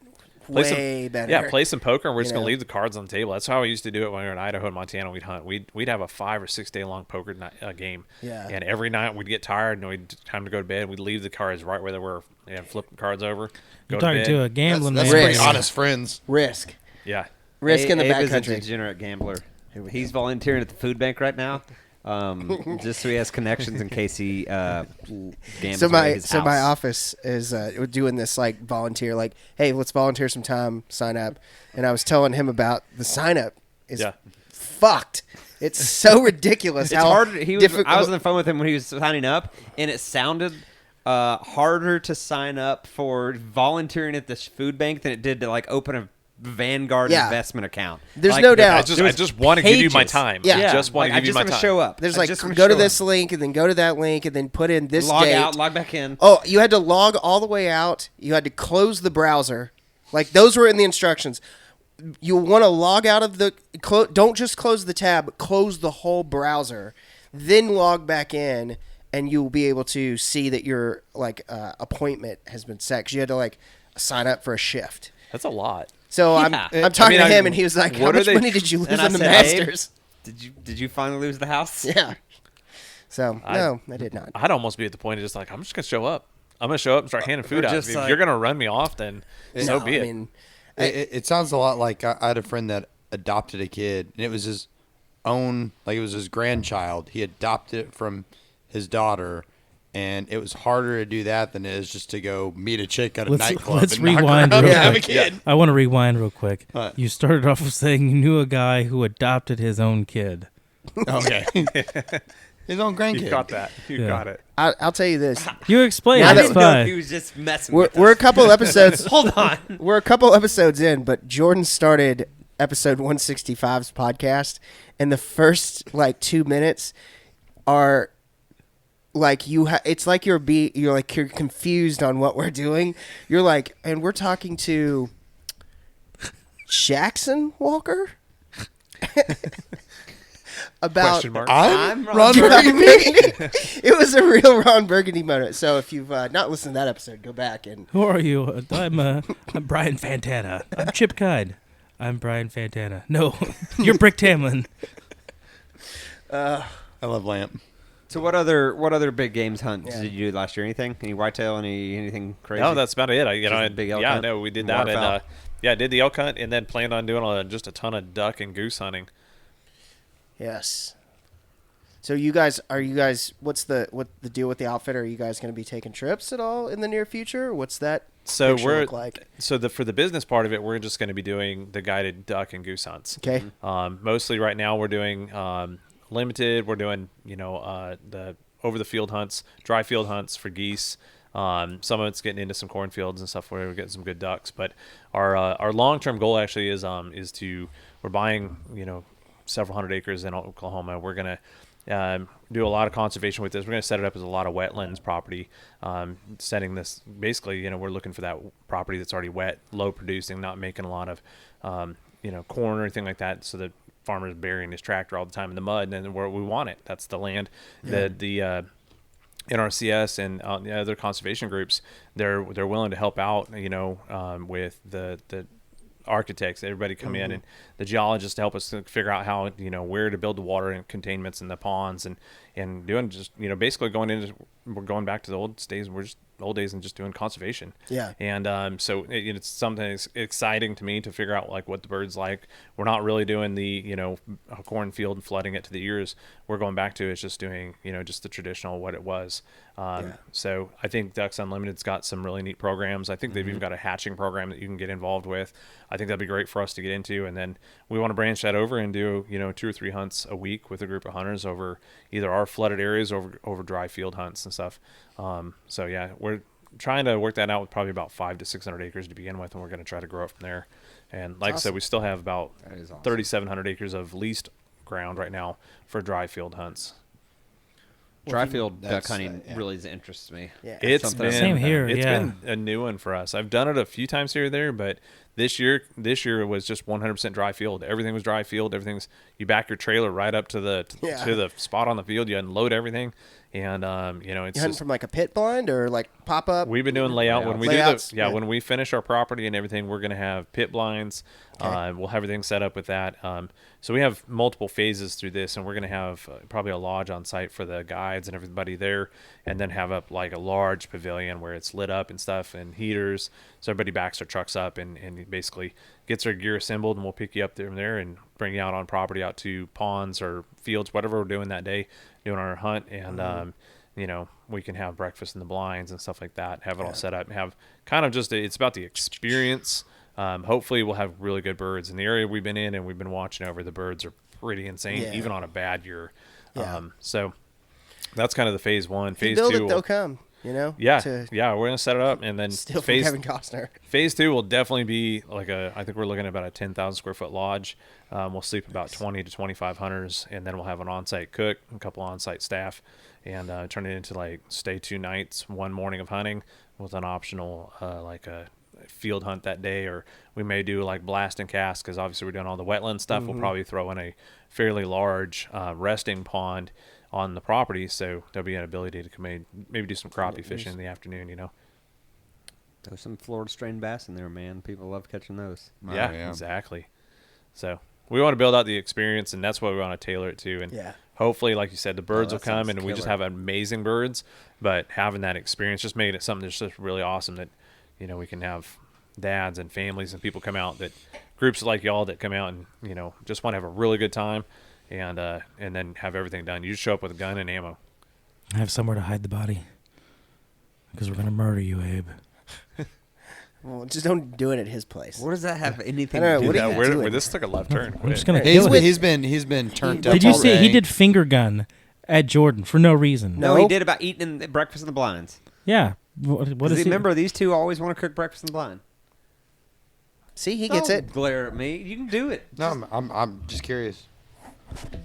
Speaker 5: play some-
Speaker 2: way better.
Speaker 5: Yeah, play some poker, and we're
Speaker 2: You
Speaker 5: just
Speaker 2: know?
Speaker 5: gonna leave the cards on the table. That's how we used to do it when we were in Idaho and Montana. We'd hunt. We'd have a 5 or 6 day long poker game.
Speaker 2: Yeah.
Speaker 5: And every night we'd get tired and we'd time to go to bed. We'd leave the cards right where they were and flip the cards over. Go
Speaker 3: You're
Speaker 5: to
Speaker 3: talking
Speaker 5: bed.
Speaker 3: to a gambling
Speaker 1: That's
Speaker 3: man.
Speaker 1: pretty
Speaker 2: Risk.
Speaker 1: honest friends.
Speaker 2: Risk
Speaker 5: Yeah.
Speaker 2: in the
Speaker 4: Abe is a
Speaker 2: backcountry.
Speaker 4: degenerate gambler. He's volunteering at the food bank right now, just so he has connections in case he gambles
Speaker 2: So
Speaker 4: away
Speaker 2: my
Speaker 4: his house.
Speaker 2: my office is doing this like volunteer, like, hey, let's volunteer some time, sign up. And I was telling him about the sign up is
Speaker 5: Yeah.
Speaker 2: fucked. It's so ridiculous.
Speaker 4: It's
Speaker 2: how
Speaker 4: hard.
Speaker 2: difficult.
Speaker 4: I was on the phone with him when he was signing up, and it sounded harder to sign up for volunteering at this food bank than it did to like open a Vanguard
Speaker 2: Yeah.
Speaker 4: investment account.
Speaker 2: There's
Speaker 4: Like,
Speaker 2: no doubt.
Speaker 5: I just want to give you my
Speaker 4: pages.
Speaker 5: time.
Speaker 2: Yeah.
Speaker 5: I just want
Speaker 4: Like,
Speaker 5: to give you my
Speaker 4: I just
Speaker 5: time.
Speaker 4: want to show up.
Speaker 2: There's
Speaker 4: I
Speaker 2: like,
Speaker 4: just wanna
Speaker 2: go to
Speaker 4: show
Speaker 2: this
Speaker 4: up.
Speaker 2: link and then go to that link and then put in this
Speaker 4: Log
Speaker 2: date.
Speaker 4: out, log back in.
Speaker 2: Oh, you had to log all the way out. You had to close the browser. Like those were in the instructions. You want to log out of the don't just close the tab, close the whole browser, then log back in, and you will be able to see that your like appointment has been set. 'Cause you had to like sign up for a shift.
Speaker 5: That's a lot.
Speaker 2: So
Speaker 4: Yeah.
Speaker 2: I'm talking
Speaker 5: I mean,
Speaker 2: to him, and he was like, "How
Speaker 5: what are
Speaker 2: much
Speaker 5: they-
Speaker 2: money did you lose
Speaker 4: And I
Speaker 2: on the
Speaker 4: said, "Abe,
Speaker 2: Masters?"
Speaker 4: Did you finally lose the house?
Speaker 2: Yeah. So no, I did not.
Speaker 5: I'd almost be at the point of just like, I'm just going to show up. I'm going to show up and start handing food
Speaker 4: Or
Speaker 5: out.
Speaker 4: just
Speaker 5: If
Speaker 4: like-
Speaker 5: you're going to run me off, then so
Speaker 2: No,
Speaker 5: be it.
Speaker 2: I mean,
Speaker 1: It sounds a lot like I had a friend that adopted a kid, and it was his own, like it was his grandchild. He adopted it from his daughter, and it was harder to do that than it is just to go meet a chick at a nightclub
Speaker 3: Let's
Speaker 1: and knock her
Speaker 3: rewind
Speaker 1: out
Speaker 3: real
Speaker 1: and have a
Speaker 3: quick.
Speaker 1: kid.
Speaker 3: I want to rewind real quick.
Speaker 1: What?
Speaker 3: You started off with saying you knew a guy who adopted his own kid.
Speaker 1: Okay. His own grandkid.
Speaker 5: You got that. You
Speaker 3: Yeah.
Speaker 5: got it.
Speaker 2: I'll tell you this.
Speaker 3: You explained
Speaker 2: Now
Speaker 3: it.
Speaker 2: that-
Speaker 3: It's
Speaker 4: didn't know if
Speaker 3: fine.
Speaker 4: he was just messing
Speaker 2: We're,
Speaker 4: with
Speaker 2: we're a
Speaker 4: us.
Speaker 2: couple episodes.
Speaker 4: Hold on.
Speaker 2: We're a couple episodes in, but Jordan started episode 165's podcast, and the first like 2 minutes are like it's like you're confused on what we're doing. You're like, and we're talking to Jackson Walker about
Speaker 5: Question mark.
Speaker 1: I'm
Speaker 4: I'm
Speaker 1: Ron
Speaker 2: Ron
Speaker 1: Burgundy.
Speaker 2: Burgundy. It was a real Ron Burgundy moment. So if you've not listened to that episode, go back and
Speaker 3: Who are you? I'm Brian Fantana. I'm Chip Kide. I'm Brian Fantana. No, you're Brick Tamlin.
Speaker 1: I love Lamp.
Speaker 4: So what other big games hunts
Speaker 2: Yeah.
Speaker 4: did you do last year? Anything? Any whitetail? Anything crazy?
Speaker 5: No, that's about it.
Speaker 4: Just a big elk
Speaker 5: yeah,
Speaker 4: hunt
Speaker 5: no, we did
Speaker 4: and
Speaker 5: that, and
Speaker 4: waterfowl.
Speaker 5: I did the elk hunt, and then planned on doing just a ton of duck and goose hunting.
Speaker 2: yes. So what's the deal with the outfit? Are you guys going to be taking trips at all in the near future? What's that
Speaker 5: So
Speaker 2: picture look like?
Speaker 5: for the business part of it, we're just going to be doing the guided duck and goose hunts.
Speaker 2: Okay.
Speaker 5: Mostly right now we're doing limited. We're doing the over the field hunts, dry field hunts for geese. Some of it's getting into some cornfields and stuff where we're getting some good ducks. But our long term goal actually is we're buying several hundred acres in Oklahoma. We're gonna do a lot of conservation with this. We're going to set it up as a lot of wetlands property. Setting this basically, we're looking for that property that's already wet, low producing, not making a lot of, corn or anything like that. So the farmer's burying his tractor all the time in the mud, and then where we want it, that's the land. The NRCS and the other conservation groups, they're willing to help out, with the architects, everybody come in, and the geologists to help us to figure out how, where to build the water and containments in the ponds, and doing just, basically we're going back to the old days and just doing conservation.
Speaker 2: Yeah.
Speaker 5: And so it's something that's exciting to me to figure out like what the birds like. We're not really doing the, a cornfield and flooding it to the ears. We're going back to it's just doing, just the traditional what it was. So I think Ducks Unlimited's got some really neat programs. I think they've even got a hatching program that you can get involved with. I think that'd be great for us to get into. And then we want to branch that over and do, 2 or 3 hunts a week with a group of hunters over either our flooded areas or over dry field hunts and stuff. So yeah, we're trying to work that out with probably about 500 to 600 acres to begin with, and we're going to try to grow up from there. And like I said, we still have about
Speaker 4: That is awesome.
Speaker 5: 3,700 acres of leased ground right now for dry field hunts.
Speaker 4: Dry field duck
Speaker 1: that's,
Speaker 4: hunting
Speaker 1: yeah.
Speaker 4: really interests me.
Speaker 2: Yeah.
Speaker 5: It's
Speaker 4: something-
Speaker 5: been
Speaker 3: Same here,
Speaker 5: It's
Speaker 3: yeah.
Speaker 5: been a new one for us. I've done it a few times here or there, but this year it was just 100% dry field. Everything was dry field. Everything's you back your trailer right up to the
Speaker 2: Yeah.
Speaker 5: to the spot on the field. You unload everything, and it's
Speaker 2: You hunting
Speaker 5: just
Speaker 2: from like a pit blind or like pop up?
Speaker 5: we've been doing layout when we
Speaker 2: Layouts,
Speaker 5: do
Speaker 2: yeah.
Speaker 5: when we finish our property and everything. We're gonna have pit blinds.
Speaker 2: Okay.
Speaker 5: We'll have everything set up with that. So we have multiple phases through this, and we're gonna have probably a lodge on site for the guides and everybody there, and then have up like a large pavilion where it's lit up and stuff and heaters. So everybody backs their trucks up and basically gets their gear assembled, and we'll pick you up there and bring you out on property, out to ponds or fields, whatever we're doing that day, doing our hunt. And we can have breakfast in the blinds and stuff like that, have it all set up and have kind of just it's about the experience. Hopefully we'll have really good birds in the area we've been in and we've been watching over. The birds are pretty insane,
Speaker 2: Yeah.
Speaker 5: even on a bad year.
Speaker 2: Yeah.
Speaker 5: So that's kind of the phase one.
Speaker 2: If you
Speaker 5: Phase
Speaker 2: build
Speaker 5: two
Speaker 2: it, they'll come.
Speaker 5: yeah,
Speaker 2: to
Speaker 5: we're gonna set it up, and then
Speaker 2: steal from
Speaker 5: phase
Speaker 2: Kevin Costner.
Speaker 5: Phase 2 will definitely be like I think we're looking at about a 10,000 square foot lodge. We'll sleep about 20 to 25 hunters, and then we'll have an on-site cook, a couple on-site staff, and turn it into like stay 2 nights, 1 morning of hunting with an optional like a field hunt that day, or we may do like blast and cast because obviously we're doing all the wetland stuff. We'll probably throw in a fairly large resting pond on the property, so there'll be an ability to come in, maybe do some crappie fishing in the afternoon.
Speaker 4: There's some Florida strain bass in there, man. People love catching those.
Speaker 1: Oh,
Speaker 5: Yeah, exactly. So we want to build out the experience, and that's what we want to tailor it to. And
Speaker 2: Yeah.
Speaker 5: hopefully, like you said, the birds will
Speaker 4: that
Speaker 5: come,
Speaker 4: sounds
Speaker 5: and we just
Speaker 4: killer.
Speaker 5: have amazing birds. But having that experience, just making it something that's just really awesome that we can have dads and families and people come out, that groups like y'all that come out and just want to have a really good time, and then have everything done. You just show up with a gun and ammo.
Speaker 3: I have somewhere to hide the body because we're gonna murder you, Abe.
Speaker 2: Well, just don't do it at his place.
Speaker 4: What does that have anything
Speaker 2: I don't know,
Speaker 4: to do
Speaker 2: what
Speaker 4: with
Speaker 2: do
Speaker 5: Yeah,
Speaker 2: you
Speaker 4: that?
Speaker 2: doing?
Speaker 5: where this took a left turn.
Speaker 3: I'm just
Speaker 5: quick.
Speaker 3: gonna
Speaker 1: He's
Speaker 3: kill it.
Speaker 1: he's been turned up.
Speaker 3: Did you see he
Speaker 1: already.
Speaker 3: did finger gun at Jordan for no reason?
Speaker 4: No,
Speaker 2: No.
Speaker 4: he did about eating breakfast in the blinds.
Speaker 3: Yeah. What is he?
Speaker 4: Remember, these two always want to cook breakfast in the blind.
Speaker 2: See, he gets
Speaker 4: Don't
Speaker 2: it.
Speaker 4: glare at me. You can do it.
Speaker 1: No, I'm just curious.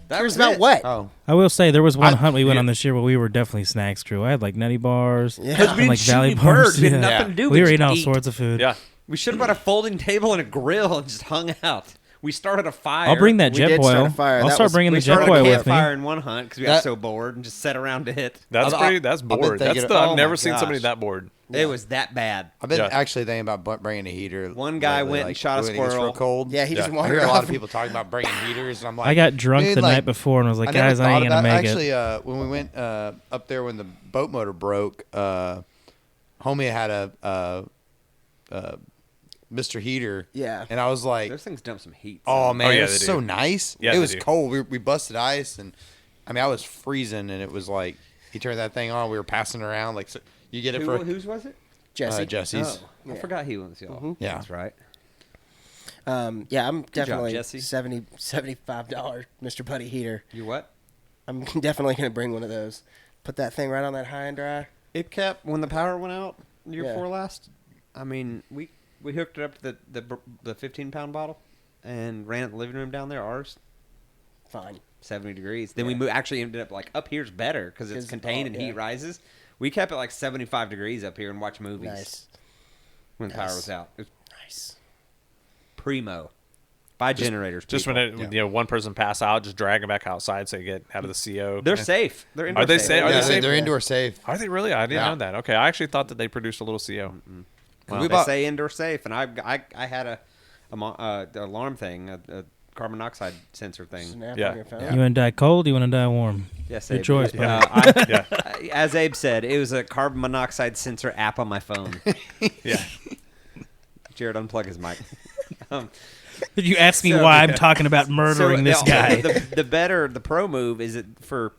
Speaker 4: That
Speaker 2: Curious
Speaker 4: was
Speaker 2: about
Speaker 4: it.
Speaker 2: what?
Speaker 1: Oh,
Speaker 3: I will say there was one hunt we went
Speaker 1: yeah.
Speaker 3: on this year where we were definitely snacks crew. I had like nutty bars,
Speaker 2: Yeah.
Speaker 4: Because we
Speaker 3: and
Speaker 4: didn't
Speaker 3: like
Speaker 4: shoot
Speaker 3: valley
Speaker 4: any
Speaker 3: bars.
Speaker 4: birds. We had
Speaker 3: Yeah.
Speaker 4: nothing
Speaker 1: Yeah.
Speaker 4: to do.
Speaker 3: We were
Speaker 4: but
Speaker 3: eating all
Speaker 4: eat.
Speaker 3: sorts of food.
Speaker 5: Yeah,
Speaker 4: We should have brought a folding table and a grill and just hung out. We started a fire.
Speaker 3: I'll bring that
Speaker 2: We
Speaker 3: jet
Speaker 2: did start
Speaker 3: boil.
Speaker 2: a fire.
Speaker 3: I'll
Speaker 2: That
Speaker 3: start
Speaker 2: was-
Speaker 3: bringing
Speaker 4: We
Speaker 3: the jet
Speaker 4: started a
Speaker 3: boil with me.
Speaker 4: campfire in one hunt because we got
Speaker 1: That-
Speaker 4: so bored and just sat around it.
Speaker 5: that's that's
Speaker 1: I've been
Speaker 5: bored. That's
Speaker 1: thinking-
Speaker 5: I've
Speaker 4: oh
Speaker 5: never
Speaker 4: my
Speaker 5: seen somebody
Speaker 4: gosh.
Speaker 5: that bored.
Speaker 4: It was that bad.
Speaker 1: I've been
Speaker 5: Yeah.
Speaker 1: actually thinking about bringing a heater.
Speaker 4: One guy
Speaker 1: lately,
Speaker 4: went and shot a
Speaker 1: when it gets
Speaker 4: squirrel.
Speaker 1: Real cold.
Speaker 2: Yeah, he just
Speaker 5: Yeah.
Speaker 1: I
Speaker 2: wandered
Speaker 1: hear a lot
Speaker 2: off.
Speaker 1: of people talking about bringing heaters, and I'm like,
Speaker 3: I got drunk
Speaker 1: dude,
Speaker 3: the
Speaker 1: like,
Speaker 3: night before and was like,
Speaker 1: never
Speaker 3: guys, I
Speaker 1: thought
Speaker 3: ain't gonna
Speaker 1: about-
Speaker 3: make
Speaker 1: actually,
Speaker 3: it.
Speaker 1: when we went up there when the boat motor broke, homie had a Mr. Heater.
Speaker 2: Yeah.
Speaker 1: And I was like,
Speaker 4: Those things dump some heat.
Speaker 1: oh
Speaker 4: son.
Speaker 1: man,
Speaker 5: yeah,
Speaker 1: it was
Speaker 5: they
Speaker 1: so
Speaker 5: do.
Speaker 1: nice.
Speaker 5: Yeah,
Speaker 1: it
Speaker 5: they
Speaker 1: was
Speaker 5: do.
Speaker 1: cold. We busted ice, and I mean, I was freezing, and it was like he turned that thing on. We were passing around like so you get it for
Speaker 4: Whose was it?
Speaker 2: Jesse.
Speaker 1: Jesse's.
Speaker 4: Oh, I forgot he was y'all.
Speaker 1: Yeah.
Speaker 4: That's right.
Speaker 2: Yeah, I'm definitely
Speaker 4: Jesse.
Speaker 2: $75 Mr. Buddy heater.
Speaker 4: You what?
Speaker 2: I'm definitely gonna bring one of those. Put that thing right on that high and dry.
Speaker 4: It kept when the power went out year
Speaker 2: Yeah.
Speaker 4: before last. I mean, we hooked it up to the 15-pound bottle and ran it in the living room down there. Ours
Speaker 2: Fine.
Speaker 4: 70 degrees. Then
Speaker 2: Yeah.
Speaker 4: we actually ended up like up here's better because it's
Speaker 2: 'Cause-
Speaker 4: contained and
Speaker 2: yeah.
Speaker 4: heat rises. We kept it like 75 degrees up here and watched movies
Speaker 2: Nice.
Speaker 4: when the power
Speaker 2: Nice.
Speaker 4: was out. It was
Speaker 2: Nice.
Speaker 4: primo. Buy generators.
Speaker 5: Just
Speaker 4: people.
Speaker 5: when one person pass out, just drag them back outside so they get out of the CO.
Speaker 4: They're safe. They're indoor
Speaker 5: Are they
Speaker 4: safe.
Speaker 5: safe? Are
Speaker 1: Yeah,
Speaker 5: they safe?
Speaker 1: they're indoor safe.
Speaker 5: Are they really? I didn't
Speaker 1: Yeah.
Speaker 5: know that. Okay, I actually thought that they produced a little CO.
Speaker 1: We
Speaker 4: They
Speaker 1: bought-
Speaker 4: say indoor safe, and I had a alarm thing, a carbon monoxide sensor thing.
Speaker 2: Snap
Speaker 5: Yeah.
Speaker 2: on your phone.
Speaker 1: Yeah.
Speaker 3: You want to die cold? You want to die warm?
Speaker 4: Yes,
Speaker 3: Your
Speaker 4: Abe.
Speaker 3: choice, buddy.
Speaker 5: Yeah.
Speaker 4: As Abe said, it was a carbon monoxide sensor app on my phone.
Speaker 5: Yeah.
Speaker 4: Jared, unplug his mic.
Speaker 3: Did you ask me
Speaker 4: So-
Speaker 3: why I'm talking about murdering this guy?
Speaker 4: The pro move is it for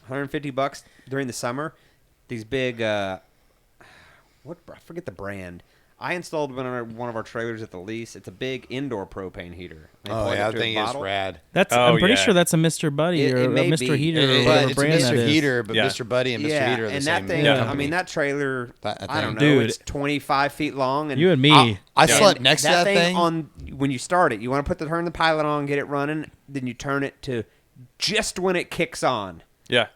Speaker 4: $150 during the summer. these big I forget the brand. I installed one of our trailers at the lease. It's a big indoor propane heater. They
Speaker 1: Oh
Speaker 4: plug
Speaker 1: yeah,
Speaker 4: it
Speaker 1: I
Speaker 4: to a
Speaker 1: think it's
Speaker 4: bottle.
Speaker 1: rad.
Speaker 3: That's
Speaker 5: Oh,
Speaker 3: I'm pretty
Speaker 5: yeah.
Speaker 3: sure that's a Mr. Buddy
Speaker 4: It
Speaker 3: or a
Speaker 4: may
Speaker 3: Mr.
Speaker 4: be.
Speaker 3: Heater
Speaker 1: It-
Speaker 3: or
Speaker 1: it-
Speaker 3: whatever
Speaker 1: it's
Speaker 3: brand
Speaker 1: Mr.
Speaker 3: that is.
Speaker 1: Heater, but
Speaker 5: Yeah.
Speaker 1: Mr. Buddy and Mr.
Speaker 4: Yeah,
Speaker 1: Heater are the
Speaker 4: and
Speaker 1: same
Speaker 4: that thing.
Speaker 3: company.
Speaker 4: I mean, that trailer.
Speaker 1: That
Speaker 4: I don't know.
Speaker 3: Dude.
Speaker 4: It's 25 feet long, and
Speaker 3: You and me.
Speaker 1: I
Speaker 4: and
Speaker 1: slept next to that thing.
Speaker 4: on when you start it. You want to turn the pilot on, get it running, then you turn it to just when it kicks on.
Speaker 5: Yeah.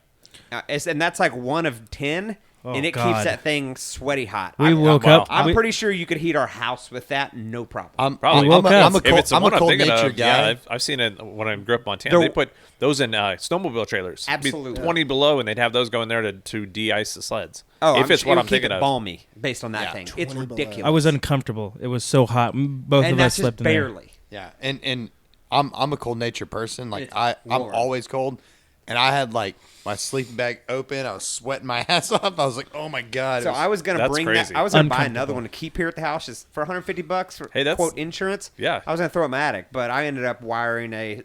Speaker 4: And that's like 1 of 10,
Speaker 3: Oh,
Speaker 4: and it
Speaker 3: God.
Speaker 4: keeps that thing sweaty hot.
Speaker 3: We woke
Speaker 5: wow.
Speaker 3: up.
Speaker 4: I'm
Speaker 3: we-
Speaker 4: pretty sure you could heat our house with that, no problem.
Speaker 5: Probably.
Speaker 3: woke up.
Speaker 1: I'm a
Speaker 5: If
Speaker 1: cold,
Speaker 5: it's the
Speaker 1: I'm a
Speaker 5: one I'm
Speaker 1: cold
Speaker 5: thinking
Speaker 1: natured
Speaker 5: of,
Speaker 1: guy.
Speaker 5: yeah, I've seen it when I grew up in Montana.
Speaker 4: They're-
Speaker 5: They put those in snowmobile trailers. It'd be
Speaker 4: Absolutely.
Speaker 5: 20 below, and they'd have those going there to de-ice the sleds.
Speaker 4: Oh,
Speaker 5: if it's
Speaker 4: sure
Speaker 5: what
Speaker 4: it
Speaker 5: I'm
Speaker 4: would keep
Speaker 5: thinking
Speaker 4: it
Speaker 5: of.
Speaker 4: balmy based on that
Speaker 1: Yeah.
Speaker 4: thing. It's
Speaker 2: 20 below.
Speaker 4: ridiculous.
Speaker 3: I was uncomfortable. It was so hot. Both
Speaker 4: and
Speaker 3: of
Speaker 4: that's
Speaker 3: us
Speaker 4: just
Speaker 3: slept in there.
Speaker 4: barely.
Speaker 1: Yeah, and I'm a cold natured person. Like
Speaker 4: It's
Speaker 1: I'm
Speaker 4: warm.
Speaker 1: always cold, and I had like my sleeping bag open. I was sweating my ass off. I was like, oh my god.
Speaker 4: So I was gonna
Speaker 5: That's
Speaker 4: bring
Speaker 5: crazy.
Speaker 4: that. I was gonna buy
Speaker 3: Uncomfortable.
Speaker 4: another one to keep here at the house, just for $150 for
Speaker 5: Hey, that's-
Speaker 4: quote insurance.
Speaker 5: Yeah.
Speaker 4: I was gonna throw it in my attic, but I ended up wiring a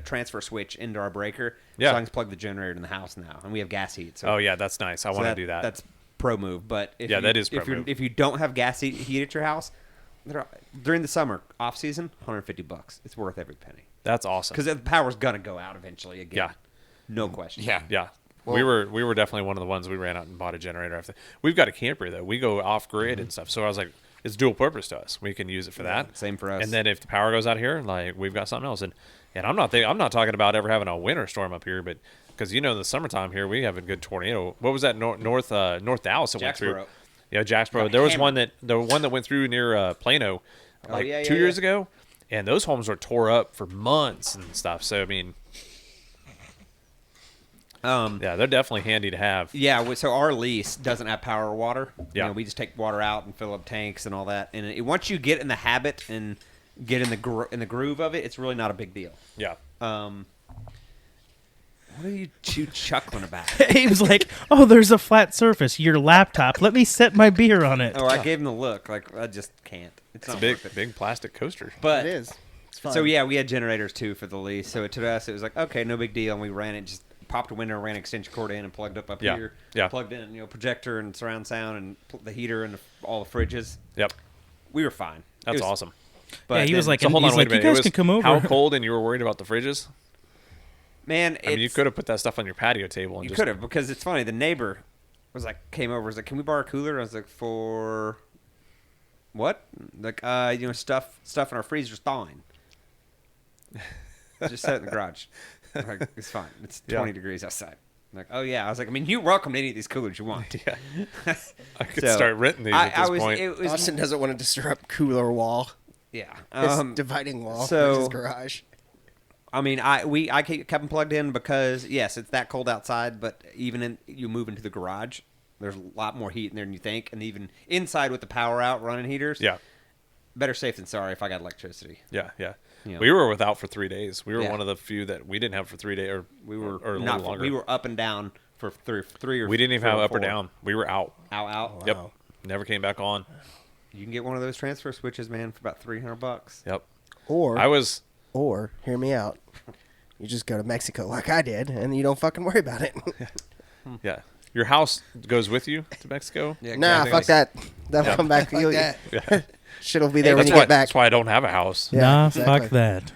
Speaker 4: transfer switch into our breaker,
Speaker 5: Yeah.
Speaker 4: so I can plug the generator in the house now, and we have gas heat. So,
Speaker 5: Oh, yeah, that's nice. I
Speaker 4: so
Speaker 5: want to do that.
Speaker 4: That's pro move. But if
Speaker 5: Yeah,
Speaker 4: you,
Speaker 5: that is pro
Speaker 4: if you're-
Speaker 5: move.
Speaker 4: If you don't have gas heat at your house, during the summer off season, $150. It's worth every penny
Speaker 5: That's awesome.
Speaker 4: because the power's gonna go out eventually again.
Speaker 5: Yeah.
Speaker 4: No question.
Speaker 1: yeah.
Speaker 5: Yeah.
Speaker 1: Well-
Speaker 5: we were definitely one of the ones we ran out and bought a generator after. We've got a camper though. We go off grid and stuff. So I was like, it's dual purpose to us. We can use it for that.
Speaker 4: same for us.
Speaker 5: And then if the power goes out here, like we've got something else. And I'm not talking about ever having a winter storm up here, but because in the summertime here we have a good tornado. What was that North Dallas that went through?
Speaker 4: Jacksboro.
Speaker 5: Yeah, Jacksboro.
Speaker 4: Got
Speaker 5: There was
Speaker 4: hammered.
Speaker 5: one that went through near Plano, like
Speaker 4: yeah,
Speaker 5: 2
Speaker 4: yeah,
Speaker 5: years
Speaker 4: yeah.
Speaker 5: ago, and those homes were tore up for months and stuff. So I mean, yeah, they're definitely handy to have.
Speaker 4: Yeah, so our lease doesn't have power or water.
Speaker 5: Yeah.
Speaker 4: We just take water out and fill up tanks and all that. And once you get in the habit and get in the groove of it, it's really not a big deal.
Speaker 5: Yeah.
Speaker 4: What are you two chuckling about?
Speaker 3: He was like, "Oh, there's a flat surface. Your laptop. Let me set my beer on it."
Speaker 4: Oh, I gave him the look. Like I just can't. It's
Speaker 5: It's a
Speaker 4: not
Speaker 5: big
Speaker 4: worth it.
Speaker 5: big plastic coaster.
Speaker 4: But
Speaker 2: It is. It's fun.
Speaker 4: so yeah, we had generators too for the lease. So to us, it was like okay, no big deal. And we ran it, just popped a window, ran extension cord in, and plugged up
Speaker 5: Yeah,
Speaker 4: here.
Speaker 5: yeah.
Speaker 4: Plugged in, projector and surround sound and the heater and all the fridges.
Speaker 5: Yep.
Speaker 4: We were fine. It
Speaker 5: That's
Speaker 4: was-
Speaker 5: awesome.
Speaker 4: But
Speaker 3: Yeah, he was
Speaker 4: then-
Speaker 3: like,
Speaker 5: So hold on,
Speaker 3: he's
Speaker 5: wait
Speaker 3: like,
Speaker 5: a minute.
Speaker 3: "You
Speaker 5: It
Speaker 3: guys
Speaker 5: was
Speaker 3: can come over."
Speaker 5: How cold, and you were worried about the fridges?
Speaker 4: man,
Speaker 5: I mean, you
Speaker 4: it's-
Speaker 5: could have put that stuff on your patio table. And
Speaker 4: You
Speaker 5: just,
Speaker 4: could have, because it's funny. The neighbor came over. Was like, "Can we borrow a cooler?" I was like, "For what?" Like, stuff in our freezer's thawing. Just set it in the garage. Like, it's fine. It's
Speaker 5: Yeah.
Speaker 4: 20 degrees outside. I'm like, oh yeah. I was like, I mean, you're welcome to any of these coolers you want.
Speaker 5: Yeah. I could
Speaker 4: So,
Speaker 5: start renting these at this point.
Speaker 4: It was,
Speaker 2: Austin doesn't want to disrupt cooler wall.
Speaker 4: yeah.
Speaker 2: His dividing wall
Speaker 4: so-
Speaker 2: for his garage.
Speaker 4: I mean, I kept them plugged in because yes, it's that cold outside. But even you move into the garage, there's a lot more heat in there than you think, and even inside with the power out, running heaters.
Speaker 5: Yeah.
Speaker 4: Better safe than sorry if I got electricity.
Speaker 5: Yeah. Yeah.
Speaker 4: You know.
Speaker 5: We were without for 3 days. We were
Speaker 4: Yeah.
Speaker 5: one of the few that we didn't have for 3 days, or
Speaker 4: We were
Speaker 5: or a little
Speaker 4: not.
Speaker 5: longer.
Speaker 4: We were up and down for three or.
Speaker 5: We didn't even have
Speaker 4: four or
Speaker 5: up or
Speaker 4: four.
Speaker 5: down. We were out.
Speaker 4: Out.
Speaker 5: Yep. Never came back on.
Speaker 4: You can get one of those transfer switches, man, for about $300.
Speaker 5: Yep.
Speaker 2: Or hear me out. You just go to Mexico like I did, and you don't fucking worry about it.
Speaker 5: Yeah. Your house goes with you to Mexico?
Speaker 4: Yeah,
Speaker 2: Nah,
Speaker 4: exactly.
Speaker 2: fuck that. That'll come back.
Speaker 1: Fuck that.
Speaker 5: Yeah.
Speaker 2: Shit'll be there when
Speaker 5: That's
Speaker 2: you
Speaker 5: why,
Speaker 2: get back.
Speaker 5: that's why I don't have a house.
Speaker 2: Yeah,
Speaker 3: Nah,
Speaker 2: exactly.
Speaker 3: fuck that.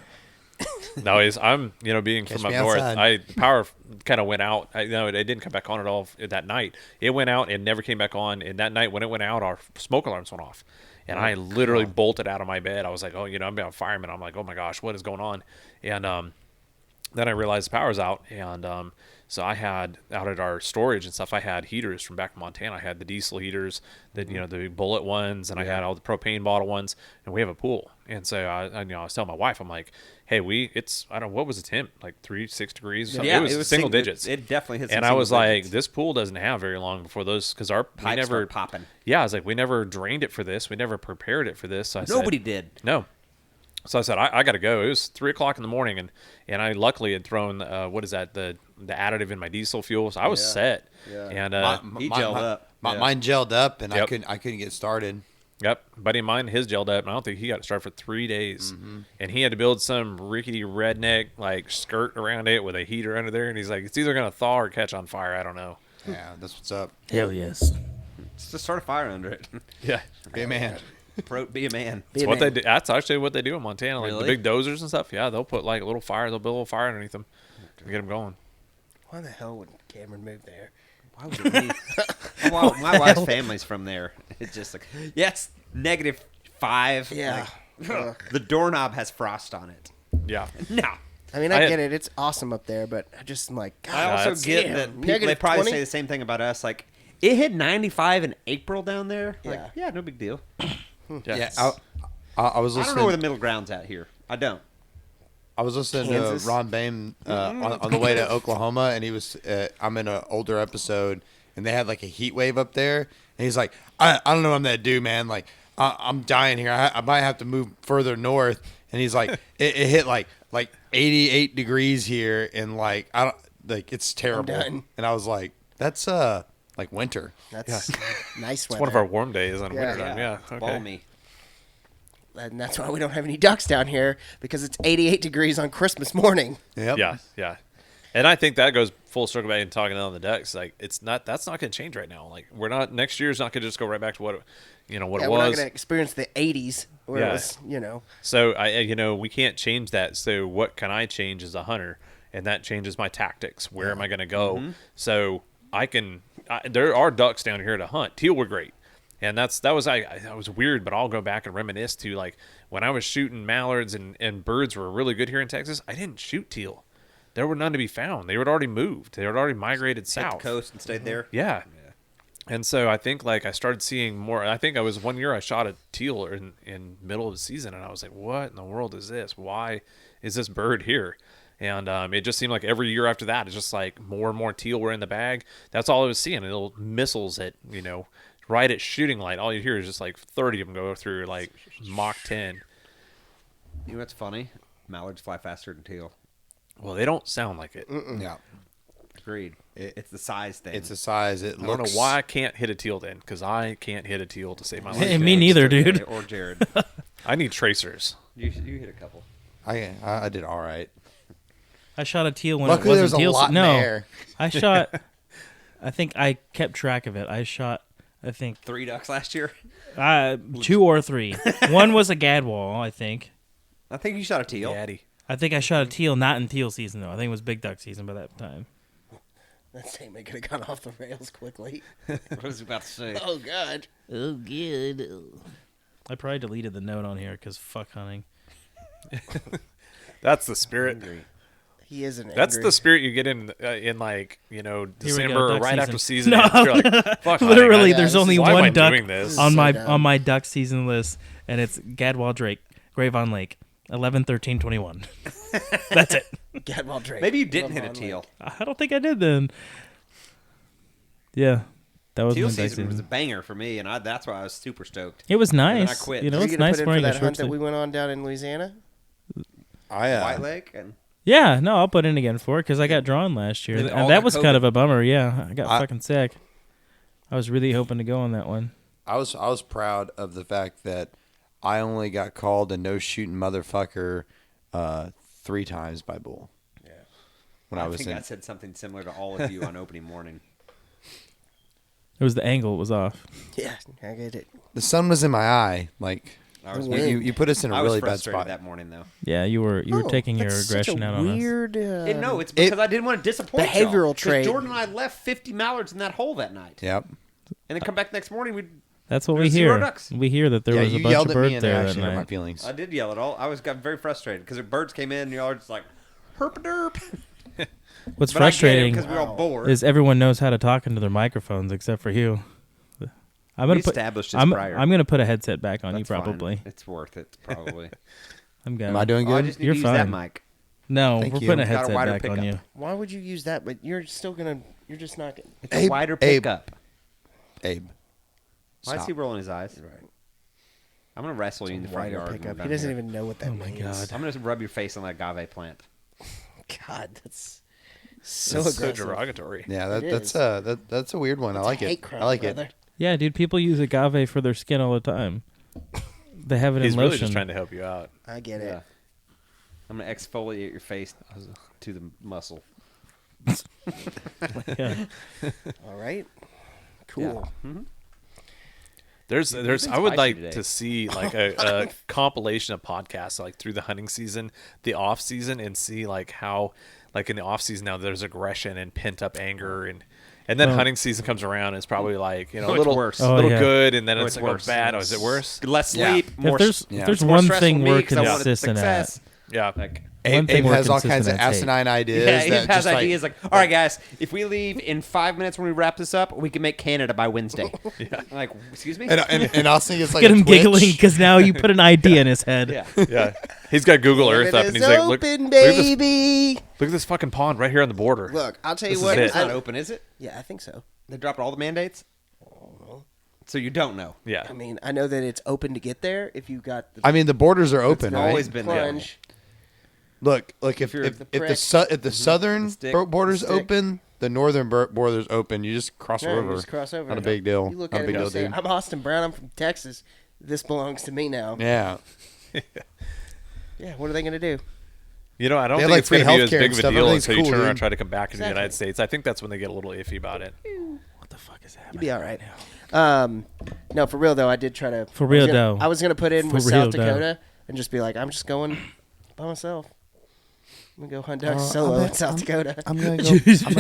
Speaker 5: No, I'm being
Speaker 1: Catch
Speaker 5: from up
Speaker 1: me
Speaker 5: north.
Speaker 1: outside.
Speaker 5: The power kind of went out. It didn't come back on at all that night. It went out and never came back on. And that night when it went out, our smoke alarms went off, and I literally bolted out of my bed. I was like, I'm a fireman. I'm like, oh my gosh, what is going on? And then I realized the power's out, and so I had out at our storage and stuff. I had heaters from back in Montana. I had the diesel heaters, the the bullet ones, and I had all the propane bottle ones. And we have a pool, and so I was telling my wife, I'm like, hey, I don't know, what was the temp, like 6 degrees? Or something.
Speaker 4: Yeah,
Speaker 5: it was single digits.
Speaker 4: It definitely hit. Some
Speaker 5: And I was
Speaker 4: single
Speaker 5: like,
Speaker 4: digits.
Speaker 5: this pool doesn't have very long before those, because we
Speaker 4: Pipes
Speaker 5: never
Speaker 4: start popping.
Speaker 5: Yeah, I was like, we never drained it for this. We never prepared it for this. So I
Speaker 4: Nobody
Speaker 5: said,
Speaker 4: did.
Speaker 5: No. So I said, I got to go. It was 3:00 in the morning, and I luckily had thrown the additive in my diesel fuel, so I was set.
Speaker 4: Yeah.
Speaker 5: And
Speaker 4: He gelled up. Yeah.
Speaker 1: Mine gelled up, and
Speaker 5: Yep.
Speaker 1: I couldn't get started.
Speaker 5: Yep, buddy of mine, his gelled up, and I don't think he got it started for 3 days. And he had to build some rickety redneck like skirt around it with a heater under there, and he's like, it's either gonna thaw or catch on fire. I don't know.
Speaker 1: Yeah, that's what's up.
Speaker 3: Hell yes.
Speaker 4: Just start a fire under it.
Speaker 5: Yeah.
Speaker 1: Be a man.
Speaker 4: Be a man.
Speaker 5: That's what they do. That's actually what they do in Montana. Like
Speaker 4: Really?
Speaker 5: the big dozers and stuff. Yeah, they'll put like a little fire. They'll build a little fire underneath them to get them going.
Speaker 2: Why the hell would Cameron move there?
Speaker 4: Why would it be? Well, my wife's family's from there. It's just like, yes, -5.
Speaker 2: Yeah.
Speaker 4: Like, the doorknob has frost on it.
Speaker 5: Yeah.
Speaker 4: No.
Speaker 2: I mean, I get it. It's awesome up there, but I just am like, God,
Speaker 4: I also
Speaker 5: that's-
Speaker 4: get
Speaker 2: damn,
Speaker 4: that people, they
Speaker 2: negative
Speaker 4: probably
Speaker 2: 20?
Speaker 4: say the same thing about us. Like, it hit 95 in April down there. Like,
Speaker 2: Yeah.
Speaker 4: yeah, no big deal.
Speaker 1: Yeah, I was
Speaker 4: I
Speaker 1: listening.
Speaker 4: don't know where the middle ground's at here. I don't.
Speaker 1: I was listening
Speaker 2: Kansas.
Speaker 1: to Ron Bain on the way to Oklahoma, and he was. I'm in an older episode, and they had like a heat wave up there, and he's like, I don't know, I'm that dude, man. Like, I'm dying here. I might have to move further north. And he's like, it hit like 88 degrees here, and like I don't like it's terrible.
Speaker 2: done.
Speaker 1: And I was like, that's like winter.
Speaker 2: that's nice
Speaker 5: It's
Speaker 2: weather.
Speaker 5: one of our warm days on
Speaker 2: Yeah.
Speaker 5: wintertime. Yeah.
Speaker 4: It's
Speaker 5: Okay.
Speaker 4: balmy.
Speaker 2: And that's why we don't have any ducks down here, because it's 88 degrees on Christmas morning.
Speaker 1: Yep.
Speaker 5: Yeah. Yeah. And I think that goes full circle back and talking on the Ducks. Like that's not going to change right now. Like next year's not going to just go right back to what
Speaker 2: Yeah,
Speaker 5: it
Speaker 2: we're not going
Speaker 5: was.
Speaker 2: to experience the 80s where it
Speaker 5: Yeah.
Speaker 2: was,
Speaker 5: So we can't change that. So what can I change as a hunter? And that changes my tactics. Where am I going to go?
Speaker 2: Mm-hmm.
Speaker 5: So there are ducks down here to hunt. Teal were great. And that was weird, but I'll go back and reminisce to like when I was shooting mallards and birds were really good here in Texas. I didn't shoot teal. There were none to be found. They had already moved. They had already migrated
Speaker 4: Hit
Speaker 5: south.
Speaker 4: the coast and stayed there.
Speaker 5: Yeah. And so I think like I started seeing more. I think I was one year I shot a teal in middle of the season, and I was like, what in the world is this? Why is this bird here? And it just seemed like every year after that, it's just like more and more teal were in the bag. That's all I was seeing. Little missiles at, right at shooting light. All you hear is just like 30 of them go through like Mach 10.
Speaker 4: You know what's funny? Mallards fly faster than teal.
Speaker 5: Well, they don't sound like it.
Speaker 1: Yeah.
Speaker 4: Agreed. It's the size thing.
Speaker 1: It's a size.
Speaker 5: I don't know why I can't hit a teal then, because I can't hit a teal to save my life.
Speaker 3: Hey, me neither, dude.
Speaker 4: Or Jared.
Speaker 5: I need tracers.
Speaker 4: You hit a couple.
Speaker 1: I did all right.
Speaker 3: I shot a teal when
Speaker 1: Luckily,
Speaker 3: it
Speaker 1: there's
Speaker 3: wasn't
Speaker 1: a
Speaker 3: teal.
Speaker 1: lot in
Speaker 3: no,
Speaker 1: the air.
Speaker 3: I shot. I think I kept track of it. I shot. I think
Speaker 4: 3 ducks last year.
Speaker 3: 2 or 3. One was a gadwall. I think.
Speaker 4: I think you shot a teal.
Speaker 5: Daddy.
Speaker 3: I think I shot a teal, not in teal season though. I think it was big duck season by that time.
Speaker 2: That statement could have gone off the rails quickly.
Speaker 4: What was I about to say?
Speaker 2: Oh, God.
Speaker 3: Oh, good. I probably deleted the note on here because fuck hunting.
Speaker 5: That's the spirit.
Speaker 2: He is an
Speaker 5: That's
Speaker 2: angry.
Speaker 5: the spirit you get in December or
Speaker 3: duck
Speaker 5: right
Speaker 3: season.
Speaker 5: after season.
Speaker 3: No.
Speaker 5: ends. You're like, fuck
Speaker 3: Literally,
Speaker 5: hunting.
Speaker 3: there's
Speaker 2: this
Speaker 3: only
Speaker 2: is-
Speaker 5: why am I
Speaker 3: one duck
Speaker 5: doing this?
Speaker 3: on
Speaker 2: So
Speaker 3: my
Speaker 2: dumb.
Speaker 3: on my duck season list, and it's Gadwall Drake, Gravon Lake, 11, 13, 21. That's it.
Speaker 2: Gadwall Drake.
Speaker 4: Maybe you didn't hit a
Speaker 2: Love
Speaker 4: teal.
Speaker 3: I don't think I did then. Yeah, that was
Speaker 4: Teal
Speaker 3: my duck
Speaker 4: season was a
Speaker 3: season.
Speaker 4: banger for me, and that's why I was super stoked.
Speaker 3: It was
Speaker 4: then I
Speaker 3: nice.
Speaker 4: quit.
Speaker 3: You know,
Speaker 2: Are you
Speaker 3: it's
Speaker 2: gonna
Speaker 3: nice
Speaker 2: put in for
Speaker 3: wearing a
Speaker 2: that
Speaker 3: short
Speaker 2: hunt that
Speaker 3: sleeve.
Speaker 2: we went on down in Louisiana?
Speaker 4: White Lake and
Speaker 3: Yeah, no, I'll put in again for it because I got drawn last year,
Speaker 4: They all
Speaker 3: and that
Speaker 4: got
Speaker 3: was kind
Speaker 4: COVID.
Speaker 3: of a bummer. Yeah, I got
Speaker 1: I-
Speaker 3: fucking sick. I was really hoping to go on that one.
Speaker 1: I was proud of the fact that I only got called a no shooting motherfucker 3 times by bull.
Speaker 4: yeah.
Speaker 1: When I was
Speaker 4: think
Speaker 1: in.
Speaker 4: I said something similar to all of you on opening morning.
Speaker 3: It was the angle; it was off.
Speaker 2: Yeah, I get it.
Speaker 1: The sun was in my eye. Like
Speaker 4: I was,
Speaker 2: Wind.
Speaker 1: you put us in a
Speaker 4: I was
Speaker 1: really bad
Speaker 4: frustrated
Speaker 1: spot.
Speaker 4: that morning though.
Speaker 3: Yeah, you were
Speaker 2: Oh,
Speaker 3: taking your
Speaker 2: that's such
Speaker 3: aggression
Speaker 2: a
Speaker 3: out on us.
Speaker 2: weird,
Speaker 4: No, it's because I didn't want to disappoint
Speaker 2: behavioral
Speaker 4: y'all. 'Cause
Speaker 2: trait.
Speaker 4: Jordan and I left 50 mallards in that hole that night,
Speaker 1: Yep.
Speaker 4: and then come back next morning.
Speaker 3: That's what we
Speaker 4: There's 0
Speaker 3: hear.
Speaker 4: ducks.
Speaker 3: We hear that there
Speaker 1: Yeah,
Speaker 3: was a
Speaker 1: you
Speaker 3: bunch
Speaker 1: yelled
Speaker 3: of
Speaker 1: at me
Speaker 3: birds
Speaker 1: and
Speaker 3: there
Speaker 1: it
Speaker 3: that
Speaker 1: actually hurt my
Speaker 3: night.
Speaker 1: feelings.
Speaker 4: I did yell at all. Got very frustrated because the birds came in and y'all were just like, herp a derp.
Speaker 3: What's
Speaker 4: But I get it
Speaker 3: frustrating
Speaker 4: because we were all bored.
Speaker 3: is everyone knows how to talk into their microphones except for you. I'm
Speaker 4: We
Speaker 3: gonna put.
Speaker 4: established this
Speaker 3: I'm
Speaker 4: prior.
Speaker 3: gonna put a headset back on
Speaker 4: That's
Speaker 3: you
Speaker 4: fine.
Speaker 3: probably.
Speaker 4: It's worth it, probably.
Speaker 3: I'm gonna.
Speaker 1: Am I doing
Speaker 4: Oh, I
Speaker 1: good?
Speaker 4: just need
Speaker 3: You're
Speaker 4: to use that
Speaker 3: fine.
Speaker 4: mic.
Speaker 3: No,
Speaker 1: Thank
Speaker 3: we're
Speaker 1: you.
Speaker 3: putting a
Speaker 4: Got a
Speaker 3: headset
Speaker 4: wider
Speaker 3: back on
Speaker 4: pickup.
Speaker 3: you.
Speaker 2: Why would you use that? But you're still gonna. You're just not. Gonna,
Speaker 4: It's a wider
Speaker 1: Abe.
Speaker 4: pickup.
Speaker 1: Abe.
Speaker 4: Why is
Speaker 1: Stop.
Speaker 4: he rolling his eyes?
Speaker 2: right.
Speaker 4: I'm gonna wrestle you in the front
Speaker 2: Wider
Speaker 4: yard. when
Speaker 2: pickup.
Speaker 4: we're
Speaker 2: He
Speaker 4: done
Speaker 2: doesn't
Speaker 4: here.
Speaker 2: even know what that
Speaker 3: Oh my
Speaker 2: means.
Speaker 3: God.
Speaker 4: I'm gonna rub your face on that agave plant.
Speaker 2: God, that's so
Speaker 5: It's so
Speaker 2: aggressive.
Speaker 5: derogatory.
Speaker 1: Yeah,
Speaker 2: It
Speaker 1: that's
Speaker 2: is.
Speaker 1: that's a weird one. I
Speaker 2: It's a
Speaker 1: like
Speaker 2: hate
Speaker 1: it.
Speaker 2: crime,
Speaker 1: I like
Speaker 2: brother.
Speaker 1: it.
Speaker 3: Yeah, dude. People use agave for their skin all the time. They have it
Speaker 5: He's
Speaker 3: in
Speaker 5: really
Speaker 3: lotion.
Speaker 5: just trying to help you out.
Speaker 2: I get it.
Speaker 4: Yeah. I'm gonna exfoliate your face to the muscle.
Speaker 3: Yeah.
Speaker 2: All right. Cool.
Speaker 5: There's
Speaker 4: been
Speaker 5: I would
Speaker 4: spicy
Speaker 5: like
Speaker 4: today.
Speaker 5: to see like a compilation of podcasts like through the hunting season, the off season, and see like how like in the off season now there's aggression and pent up anger and then
Speaker 3: Oh.
Speaker 5: hunting season comes around and it's probably like, you know,
Speaker 4: Oh,
Speaker 5: a
Speaker 4: it's
Speaker 5: little
Speaker 4: worse.
Speaker 3: Oh,
Speaker 5: little
Speaker 3: yeah.
Speaker 5: good and then
Speaker 4: Oh,
Speaker 5: it's
Speaker 4: it's
Speaker 5: like
Speaker 4: worse.
Speaker 5: bad. Oh, is it worse?
Speaker 4: Less
Speaker 1: Yeah.
Speaker 4: sleep, more.
Speaker 3: If there's
Speaker 1: yeah.
Speaker 3: if there's
Speaker 4: it's more
Speaker 3: one
Speaker 4: stressful
Speaker 3: thing
Speaker 4: to me
Speaker 3: we're
Speaker 4: 'cause I wanted
Speaker 3: consistent at,
Speaker 4: success.
Speaker 5: Yeah.
Speaker 4: Like,
Speaker 3: One
Speaker 1: Abe
Speaker 3: thing we're
Speaker 1: has all kinds of
Speaker 3: consistent at, Tate.
Speaker 1: asinine ideas.
Speaker 4: yeah, he
Speaker 1: that
Speaker 4: has
Speaker 1: just, like-
Speaker 4: ideas like, all right, guys, if we leave in 5 minutes when we wrap this up, we can make Canada by Wednesday. Like, excuse me?
Speaker 1: and Austin gets like
Speaker 3: Get
Speaker 1: a
Speaker 3: him
Speaker 1: twitch.
Speaker 3: giggling because now you put an idea in his head.
Speaker 4: Yeah.
Speaker 5: Yeah. He's got Google
Speaker 2: And
Speaker 5: Earth
Speaker 2: it
Speaker 5: up and
Speaker 2: is
Speaker 5: he's like, look,
Speaker 2: open,
Speaker 5: look at this
Speaker 2: baby.
Speaker 5: look at this fucking pond right here on the border.
Speaker 2: Look, I'll tell you
Speaker 5: This is
Speaker 2: what.
Speaker 5: it.
Speaker 4: It's not open, is it?
Speaker 2: Yeah, I think so.
Speaker 4: They dropped all the mandates? So you don't know.
Speaker 5: Yeah.
Speaker 2: I mean, I know that it's open to get there if you got the
Speaker 1: I mean, the borders are open,
Speaker 4: It's
Speaker 1: right?
Speaker 4: always been there.
Speaker 2: plunge.
Speaker 1: Look, if
Speaker 4: you're
Speaker 1: if,
Speaker 4: the
Speaker 1: if the
Speaker 2: prick.
Speaker 1: if the southern
Speaker 4: The stick,
Speaker 1: border's
Speaker 2: the stick.
Speaker 1: open, the northern border's open. You just cross the
Speaker 2: Yeah, you
Speaker 1: river.
Speaker 2: just cross over.
Speaker 1: Not a big deal.
Speaker 2: You look
Speaker 1: Not
Speaker 2: at
Speaker 1: a
Speaker 2: it
Speaker 1: big
Speaker 2: and
Speaker 1: deal,
Speaker 2: say,
Speaker 1: dude.
Speaker 2: I'm Austin Brown. I'm from Texas. This belongs to me now.
Speaker 1: Yeah.
Speaker 2: Yeah, what are they going to do?
Speaker 5: You know, I don't
Speaker 1: They have,
Speaker 5: think
Speaker 1: like,
Speaker 5: it's going to
Speaker 1: free
Speaker 5: be as
Speaker 1: healthcare
Speaker 5: big
Speaker 1: and
Speaker 5: of a
Speaker 1: stuff.
Speaker 5: deal
Speaker 1: Everything's
Speaker 5: until you
Speaker 1: cool,
Speaker 5: turn around and
Speaker 1: dude.
Speaker 5: try to come back into the
Speaker 2: Exactly.
Speaker 5: United States. I think that's when they get a little iffy about it.
Speaker 3: What the fuck is
Speaker 2: You'll
Speaker 3: happening?
Speaker 2: be all right. No, for real though, I did try to.
Speaker 3: For real,
Speaker 2: though.
Speaker 3: though.
Speaker 2: I was gonna put in
Speaker 3: For
Speaker 2: with
Speaker 3: real,
Speaker 2: South
Speaker 3: though.
Speaker 2: Dakota and just be like, I'm just going by myself. I'm gonna go hunt ducks
Speaker 1: Oh,
Speaker 2: solo
Speaker 1: I
Speaker 2: in
Speaker 1: bet
Speaker 2: South Dakota.
Speaker 1: I'm gonna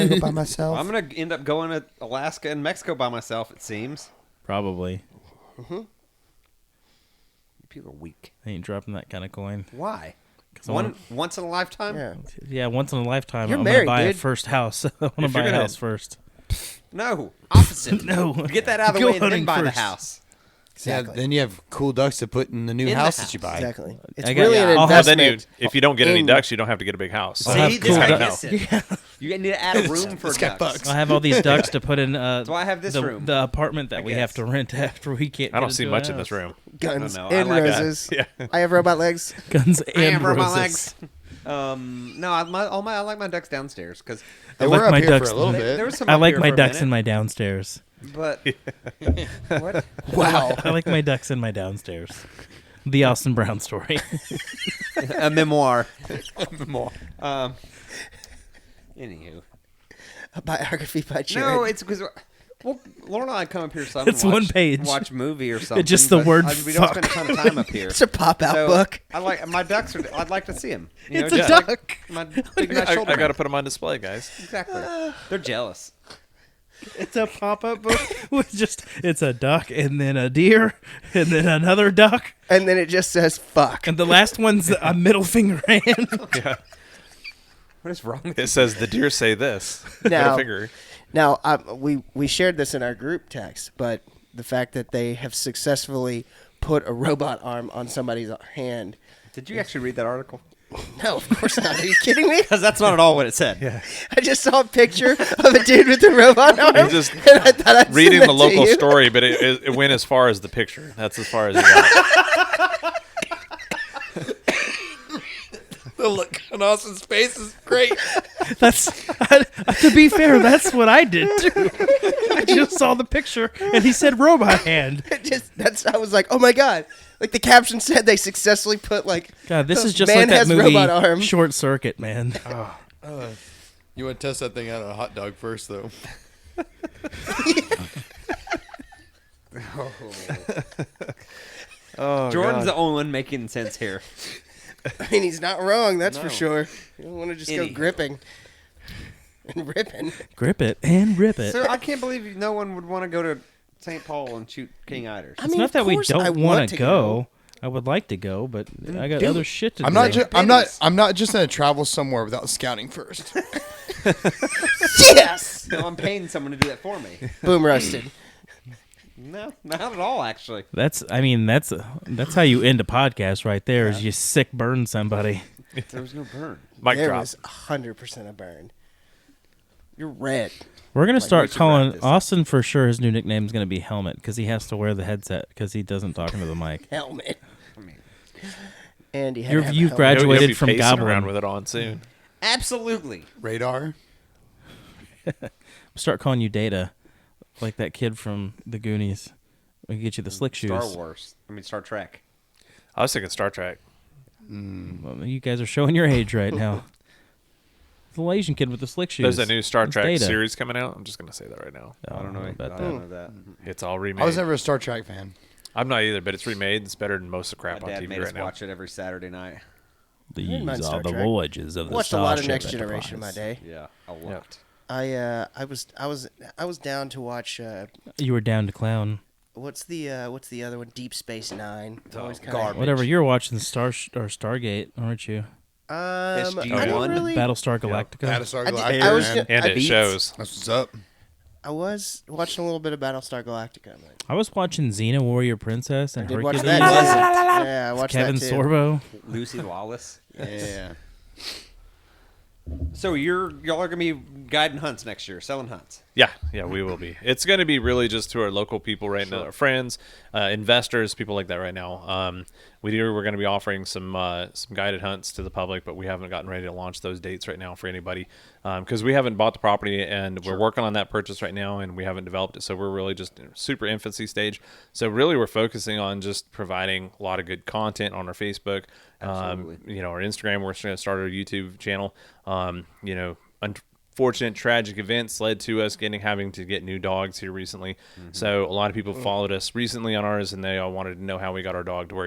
Speaker 1: go by myself.
Speaker 4: I'm going to end up going to Alaska and Mexico by myself, it seems.
Speaker 3: Probably.
Speaker 4: People are weak.
Speaker 3: I ain't dropping that kind of coin.
Speaker 4: Why?
Speaker 3: 'Cause I wanna-
Speaker 4: Once in a lifetime?
Speaker 2: Yeah.
Speaker 3: Yeah, once in a lifetime,
Speaker 2: You're
Speaker 3: I'm
Speaker 2: married,
Speaker 3: gonna buy
Speaker 2: dude.
Speaker 3: a first house. I want to
Speaker 5: If
Speaker 3: buy
Speaker 5: you're
Speaker 3: a
Speaker 5: gonna-
Speaker 3: house first.
Speaker 4: No, opposite.
Speaker 3: No.
Speaker 4: Get that out of the
Speaker 3: Go
Speaker 4: way and then
Speaker 3: hunting
Speaker 4: buy the
Speaker 3: first.
Speaker 4: house.
Speaker 2: Exactly.
Speaker 1: Yeah, then you have cool ducks to put in the new
Speaker 4: In the
Speaker 1: house
Speaker 4: house.
Speaker 1: that you buy.
Speaker 2: Exactly. It's
Speaker 3: I got-
Speaker 2: really
Speaker 3: yeah.
Speaker 2: an
Speaker 3: I'll
Speaker 5: Well, then
Speaker 2: investment.
Speaker 5: if you don't get any
Speaker 2: in-
Speaker 5: ducks, you don't have to get a big house.
Speaker 3: I'll have
Speaker 4: See,
Speaker 3: cool
Speaker 4: this guy
Speaker 3: ducks.
Speaker 4: gets it. You need to add a room for
Speaker 1: This guy
Speaker 4: ducks.
Speaker 1: fucks.
Speaker 3: I have all these ducks to put in
Speaker 4: why I have this room,
Speaker 3: the apartment that
Speaker 4: I
Speaker 3: we have
Speaker 4: guess.
Speaker 3: to rent after we can't.
Speaker 5: I don't
Speaker 3: get
Speaker 5: see
Speaker 3: into a
Speaker 5: much in this
Speaker 3: house.
Speaker 5: room.
Speaker 2: Guns
Speaker 4: I don't know. I
Speaker 2: and
Speaker 4: like that.
Speaker 2: roses.
Speaker 5: Yeah.
Speaker 2: I have robot legs.
Speaker 3: Guns
Speaker 4: I
Speaker 3: and
Speaker 4: have rubber
Speaker 3: roses.
Speaker 4: legs. No, I like my ducks downstairs because
Speaker 1: They
Speaker 3: I
Speaker 1: were
Speaker 3: like
Speaker 1: up
Speaker 3: my
Speaker 1: here
Speaker 3: ducks-
Speaker 1: for a little
Speaker 4: there
Speaker 1: bit.
Speaker 4: was some.
Speaker 3: I
Speaker 4: up
Speaker 3: like
Speaker 4: here
Speaker 3: my
Speaker 4: for a
Speaker 3: ducks in
Speaker 4: minute,
Speaker 3: my downstairs.
Speaker 4: But what?
Speaker 2: Wow.
Speaker 3: I like my ducks in my downstairs. The Austin Brown story.
Speaker 4: A memoir.
Speaker 1: More.
Speaker 4: Anywho,
Speaker 2: A biography by Jared.
Speaker 4: no, it's because. Well, Laura and I come up here some.
Speaker 3: It's
Speaker 4: and watch,
Speaker 3: one page.
Speaker 4: Watch a movie or something.
Speaker 3: just the
Speaker 4: but
Speaker 3: word
Speaker 4: we don't spend a
Speaker 3: fuck.
Speaker 4: ton of time up here.
Speaker 2: It's a pop-out
Speaker 4: So,
Speaker 2: book.
Speaker 4: I like my ducks. I'd like to see them. You know,
Speaker 3: It's a
Speaker 4: just like
Speaker 3: duck.
Speaker 4: my big nice shoulder.
Speaker 5: I got to
Speaker 4: mount.
Speaker 5: put them on display, guys.
Speaker 4: Exactly. They're jealous.
Speaker 3: It's a pop-up book with it's a duck and then a deer and then another duck
Speaker 2: And then it just says fuck.
Speaker 3: and the last one's a middle finger hand.
Speaker 5: Yeah.
Speaker 4: What is wrong with
Speaker 5: It says the deer say this.
Speaker 2: Now-
Speaker 5: Middle finger.
Speaker 2: Now, we shared this in our group text, but the fact that they have successfully put a robot arm on somebody's hand.
Speaker 4: Did you actually read that article?
Speaker 2: No, of course not. Are you kidding me?
Speaker 4: Because that's not at all what it said.
Speaker 5: Yeah.
Speaker 2: I just saw a picture of a dude with a robot arm.
Speaker 5: He's just
Speaker 2: and I thought I'd
Speaker 5: reading
Speaker 2: send
Speaker 5: the
Speaker 2: that to
Speaker 5: local
Speaker 2: you.
Speaker 5: story, but it went as far as the picture. That's as far as it got.
Speaker 1: The look on Austin's face is great.
Speaker 3: To be fair, that's what I did too. I just saw the picture and he said robot hand.
Speaker 2: I was like, oh my god! Like the caption said, they successfully put like.
Speaker 3: God, this
Speaker 2: the
Speaker 3: is just
Speaker 2: man
Speaker 3: like that
Speaker 2: has
Speaker 3: movie
Speaker 2: robot arm.
Speaker 3: Short Circuit, man.
Speaker 1: You want to test that thing out of a hot dog first, though.
Speaker 5: Oh,
Speaker 4: Jordan's the only one making sense here.
Speaker 2: I mean, he's not wrong. That's for
Speaker 4: No.
Speaker 2: sure. You don't want to just go
Speaker 4: Anywho.
Speaker 2: gripping and ripping.
Speaker 3: Grip it and rip it.
Speaker 4: So I can't believe no one would want to go to St. Paul and shoot king eiders.
Speaker 2: I
Speaker 3: It's
Speaker 2: mean,
Speaker 3: not
Speaker 2: of
Speaker 3: that we
Speaker 2: course I
Speaker 3: don't
Speaker 2: want
Speaker 3: want
Speaker 2: to
Speaker 3: to go. I would like to go, but I got
Speaker 2: do
Speaker 3: other
Speaker 2: it.
Speaker 3: shit to
Speaker 1: I'm
Speaker 3: do.
Speaker 1: not.
Speaker 4: Babies.
Speaker 1: I'm not just gonna travel somewhere without scouting first.
Speaker 2: Yes.
Speaker 4: No, I'm paying someone to do that for me.
Speaker 2: Boom roasted.
Speaker 4: No, not at all, actually.
Speaker 3: That's how you end a podcast right there. Is you sick burn somebody.
Speaker 4: There was no burn.
Speaker 5: Mic
Speaker 2: There
Speaker 5: drop.
Speaker 2: was 100% a burn. You're red.
Speaker 3: We're gonna
Speaker 4: Like,
Speaker 3: start
Speaker 4: we should
Speaker 3: calling
Speaker 4: wrap this.
Speaker 3: Austin for sure. His new nickname is gonna be Helmet because he has to wear the headset because he doesn't talk into the mic.
Speaker 2: Helmet.
Speaker 4: I mean,
Speaker 2: And you
Speaker 3: You've
Speaker 2: have
Speaker 3: you've
Speaker 2: a helmet.
Speaker 3: graduated
Speaker 5: He'll be
Speaker 3: from
Speaker 5: pacing
Speaker 3: Goblin.
Speaker 5: around with it on soon.
Speaker 4: absolutely.
Speaker 1: Radar.
Speaker 3: Start calling you Data, like that kid from the Goonies. We can get you the slick shoes.
Speaker 4: Star Wars. I mean, Star Trek.
Speaker 5: I was thinking Star Trek.
Speaker 3: Well, you guys are showing your age right now. The little Asian kid with the slick shoes.
Speaker 5: There's a new Star
Speaker 3: It's
Speaker 5: Trek
Speaker 3: Data.
Speaker 5: series coming out. I'm just gonna say that right now.
Speaker 3: Oh,
Speaker 4: I don't know
Speaker 3: about
Speaker 4: I
Speaker 3: that.
Speaker 4: don't know that.
Speaker 5: It's all remade.
Speaker 1: I was never a Star Trek fan.
Speaker 5: I'm not either, but it's remade. It's better than most of the crap
Speaker 4: My
Speaker 5: on
Speaker 4: dad
Speaker 5: TV
Speaker 4: made us
Speaker 5: right now.
Speaker 4: watch it every Saturday night.
Speaker 2: didn't mind
Speaker 3: These
Speaker 2: Star
Speaker 3: are the
Speaker 2: Trek.
Speaker 3: voyages of the
Speaker 2: Watched a lot of
Speaker 3: Starship
Speaker 2: Next Generation in my
Speaker 3: Enterprise.
Speaker 2: day.
Speaker 4: Yeah, a lot.
Speaker 2: I was down to watch
Speaker 3: You were down to clown.
Speaker 2: what's the other one? Deep Space Nine. It's always kinda-
Speaker 4: garbage.
Speaker 3: Whatever. You were watching Stargate, aren't you?
Speaker 2: I
Speaker 4: SG-1.
Speaker 2: don't really.
Speaker 3: Battlestar Galactica.
Speaker 1: Battlestar
Speaker 2: I did-
Speaker 1: Galactica,
Speaker 2: I was
Speaker 1: man.
Speaker 2: gonna-
Speaker 5: And
Speaker 2: I
Speaker 5: it
Speaker 2: beat-
Speaker 5: shows.
Speaker 1: That's what's up.
Speaker 2: I was watching a little bit of Battlestar Galactica. But
Speaker 3: I was watching Xena Warrior Princess
Speaker 2: I
Speaker 3: and
Speaker 2: did watch
Speaker 3: Hercules.
Speaker 2: that. Yeah, I watched
Speaker 3: Kevin
Speaker 2: that too.
Speaker 3: Sorbo.
Speaker 4: Lucy Lawless.
Speaker 1: Yeah.
Speaker 4: So y'all are gonna be guiding hunts next year, selling hunts.
Speaker 5: Yeah, we will be. It's going to be really just to our local people right now, our friends, investors, people like that right now. We're going to be offering some guided hunts to the public, but we haven't gotten ready to launch those dates right now for anybody because we haven't bought the property and we're working on that purchase right now and we haven't developed it. So we're really just in super infancy stage. So really we're focusing on just providing a lot of good content on our Facebook,
Speaker 4: Absolutely.
Speaker 5: our Instagram. We're going to start our YouTube channel. Unfortunate tragic events led to us having to get new dogs here recently. So a lot of people followed us recently on ours and they all wanted to know how we got our dog to where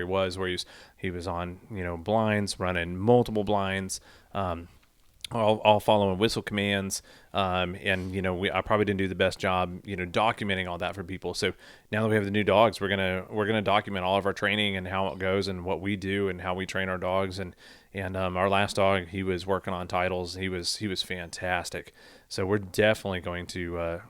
Speaker 5: he was on blinds, running multiple blinds, all following whistle commands, and I probably didn't do the best job documenting all that for people. So now that we have the new dogs, we're gonna document all of our training and how it goes and what we do and how we train our dogs. And our last dog, he was working on titles. He was fantastic. So we're definitely going to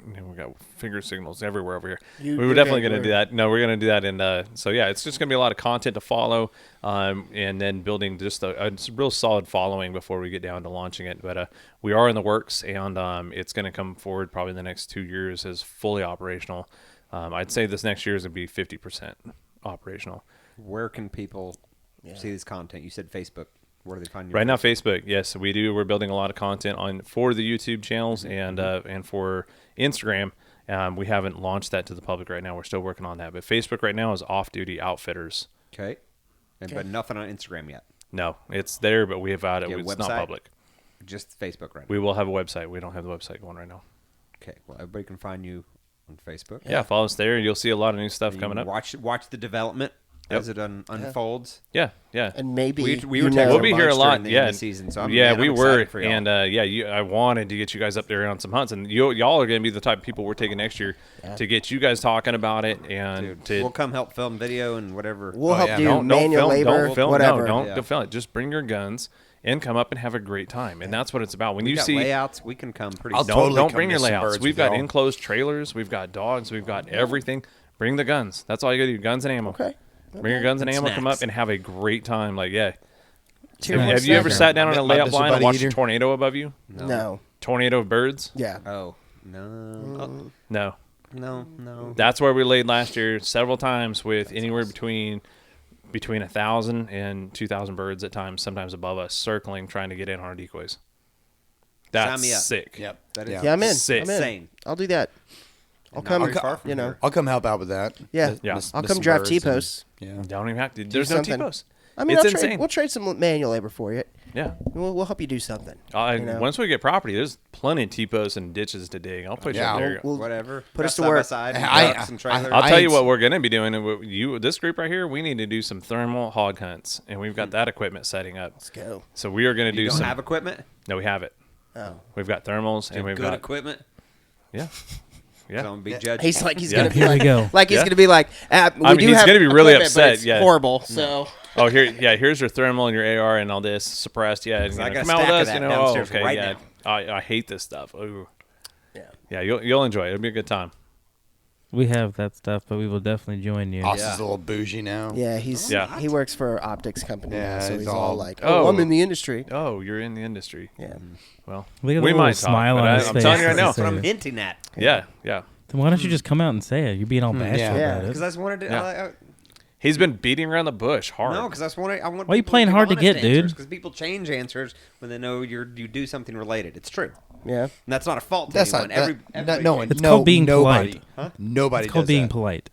Speaker 5: we got finger signals everywhere over here. We were
Speaker 2: you're
Speaker 5: definitely
Speaker 2: good,
Speaker 5: going to do that. No, we're going to do that. And so, yeah, it's just going to be a lot of content to follow and then building just a real solid following before we get down to launching it. But we are in the works, and it's going to come forward probably in the next 2 years as fully operational. I'd say this next year is going to be 50% operational.
Speaker 4: Where can people see this content? You said Facebook. Where do they find you?
Speaker 5: Right now, Facebook. Yes, we do. We're building a lot of content for the YouTube channels and for Instagram. We haven't launched that to the public right now. We're still working on that. But Facebook right now is Off Duty Outfitters.
Speaker 4: Okay. But nothing on Instagram yet.
Speaker 5: No, it's there, but we have out it.
Speaker 4: You have a
Speaker 5: It's not
Speaker 4: website?
Speaker 5: public.
Speaker 4: Just Facebook right now.
Speaker 5: We will have a website. We don't have the website going right now.
Speaker 4: Okay. Well, everybody can find you on Facebook.
Speaker 5: Yeah, follow us there. You'll see a lot of new stuff
Speaker 4: You
Speaker 5: coming up.
Speaker 4: Watch the development as it unfolds.
Speaker 5: Yeah.
Speaker 2: And maybe
Speaker 4: We were
Speaker 2: you
Speaker 4: texting
Speaker 5: We'll be
Speaker 4: a
Speaker 5: here a
Speaker 4: bunch
Speaker 5: lot.
Speaker 4: during the end
Speaker 5: Yeah,
Speaker 4: of the season, so I'm
Speaker 5: we were,
Speaker 4: excited for y'all.
Speaker 5: and I wanted to get you guys up there on some hunts, and y'all are going to be the type of people we're taking next year to get you guys talking about it, and
Speaker 4: Dude, we'll come help film video and whatever.
Speaker 2: We'll help do
Speaker 5: don't
Speaker 2: manual
Speaker 5: film,
Speaker 2: labor,
Speaker 5: don't film,
Speaker 2: whatever.
Speaker 5: No,
Speaker 4: Yeah.
Speaker 5: don't film it. Just bring your guns and come up and have a great time, and that's what it's about. When
Speaker 4: We
Speaker 5: you
Speaker 4: got
Speaker 5: see
Speaker 4: layouts, we can come pretty
Speaker 1: I'll
Speaker 4: soon.
Speaker 1: totally
Speaker 5: don't
Speaker 1: come
Speaker 5: bring your
Speaker 1: miss some
Speaker 5: layouts.
Speaker 1: birds
Speaker 5: We've
Speaker 1: with
Speaker 5: got
Speaker 1: y'all.
Speaker 5: enclosed trailers. We've got dogs. We've got everything. Bring the guns. That's all you got to do. Guns and ammo.
Speaker 2: Okay.
Speaker 5: Bring your guns and ammo. Come
Speaker 4: snacks.
Speaker 5: up and have a great time. Like, yeah.
Speaker 2: Cheers.
Speaker 5: Have you ever sat down on a
Speaker 1: My
Speaker 5: layout
Speaker 1: Mr.
Speaker 5: blind and
Speaker 1: Buddy
Speaker 5: watched a
Speaker 1: Eater.
Speaker 5: tornado above you?
Speaker 2: No.
Speaker 5: Tornado of birds?
Speaker 2: Yeah.
Speaker 4: Oh, no.
Speaker 5: No.
Speaker 4: No.
Speaker 5: That's where we laid last year several times with anywhere between 1,000 and 2,000 birds at times, sometimes above us, circling, trying to get in on our decoys. That's
Speaker 4: Sign me up.
Speaker 5: sick.
Speaker 1: Yep.
Speaker 4: That is
Speaker 2: Yeah, I'm in.
Speaker 5: Sick.
Speaker 2: I'm in.
Speaker 4: insane.
Speaker 2: I'll do that. I'll
Speaker 4: Not
Speaker 2: come.
Speaker 4: very far from
Speaker 2: You know.
Speaker 4: here.
Speaker 1: I'll come help out with that.
Speaker 2: Yeah.
Speaker 5: Yeah.
Speaker 1: Miss-
Speaker 2: I'll
Speaker 1: miss
Speaker 2: come
Speaker 1: some
Speaker 2: drive
Speaker 1: birds and-
Speaker 2: T-posts.
Speaker 1: Yeah.
Speaker 5: Don't even have to. There's no
Speaker 2: something.
Speaker 5: T-posts.
Speaker 2: I mean,
Speaker 5: It's
Speaker 2: I'll
Speaker 5: insane.
Speaker 2: we'll trade some manual labor for you.
Speaker 5: Yeah.
Speaker 2: We'll help you do something. you know?
Speaker 5: Once we get property, there's plenty of T-posts and ditches to dig. I'll put you
Speaker 1: Yeah.
Speaker 5: up there.
Speaker 2: We'll
Speaker 4: Whatever.
Speaker 2: put us
Speaker 4: Side
Speaker 2: to
Speaker 4: by
Speaker 2: work.
Speaker 4: side,
Speaker 1: I-
Speaker 4: trucks and trailers.
Speaker 5: I'll
Speaker 1: I
Speaker 5: tell you
Speaker 1: ain't-
Speaker 5: what we're going to be doing. And this group right here, we need to do some thermal hog hunts, and we've got that equipment setting up.
Speaker 2: Let's go.
Speaker 5: So we are going to do
Speaker 4: you don't
Speaker 5: some.
Speaker 4: have equipment?
Speaker 5: No, we have it.
Speaker 2: Oh.
Speaker 5: We've got thermals, and we've
Speaker 4: Good
Speaker 5: got
Speaker 4: equipment?
Speaker 5: yeah.
Speaker 4: So I'm gonna be judging.
Speaker 2: He's like he's
Speaker 5: Yeah.
Speaker 2: gonna be
Speaker 3: Here we
Speaker 2: like,
Speaker 3: go.
Speaker 2: like he's
Speaker 5: Yeah.
Speaker 2: gonna be like. We
Speaker 5: I mean,
Speaker 2: do
Speaker 5: he's
Speaker 2: have
Speaker 5: gonna be really
Speaker 2: equipment, but
Speaker 5: upset,
Speaker 2: it's
Speaker 5: yeah.
Speaker 2: horrible. So
Speaker 5: Oh, here's your thermal and your AR and all this suppressed. Yeah, and,
Speaker 4: I got a
Speaker 5: come out with
Speaker 4: stack of
Speaker 5: us.
Speaker 4: that
Speaker 5: You know,
Speaker 4: downstairs
Speaker 5: okay,
Speaker 4: right
Speaker 5: yeah.
Speaker 4: now.
Speaker 5: I hate this stuff. Ooh.
Speaker 2: yeah.
Speaker 5: Yeah, you'll enjoy it. It'll be a good time.
Speaker 3: We have that stuff, but we will definitely join you.
Speaker 1: Austin's a little bougie now.
Speaker 2: Yeah,
Speaker 5: Yeah.
Speaker 2: he works for an optics company
Speaker 1: Yeah,
Speaker 2: now, so
Speaker 1: he's
Speaker 2: he's all
Speaker 1: all-
Speaker 2: like,
Speaker 5: Oh.
Speaker 2: "Oh, I'm in the industry."
Speaker 5: Oh, you're in the industry.
Speaker 2: Yeah.
Speaker 5: Well,
Speaker 3: Look at the
Speaker 5: we
Speaker 3: little
Speaker 5: might talk,
Speaker 3: smile
Speaker 5: but
Speaker 3: on his
Speaker 5: I'm
Speaker 3: face
Speaker 5: telling you right
Speaker 3: as he
Speaker 5: now.
Speaker 4: That's what
Speaker 3: says
Speaker 4: I'm
Speaker 3: it.
Speaker 4: hinting at.
Speaker 5: Yeah.
Speaker 3: Then why don't you just come out and say it? You're being all bashful
Speaker 1: yeah.
Speaker 2: Yeah,
Speaker 3: about
Speaker 4: Because
Speaker 3: it.
Speaker 4: I just wanted to.
Speaker 5: Yeah. He's been beating around the bush hard.
Speaker 4: No, because I just want to. I want.
Speaker 3: Why are you playing hard to get, dude?
Speaker 4: Because people change answers when they know you do something related. It's true.
Speaker 2: Yeah.
Speaker 4: And that's not a fault to
Speaker 1: That's
Speaker 4: anyone.
Speaker 1: not.
Speaker 4: Everybody
Speaker 1: no one.
Speaker 3: It's
Speaker 1: no,
Speaker 3: called being
Speaker 1: nobody.
Speaker 3: polite.
Speaker 1: Nobody.
Speaker 3: It's called
Speaker 1: does
Speaker 3: being
Speaker 1: that.
Speaker 3: polite.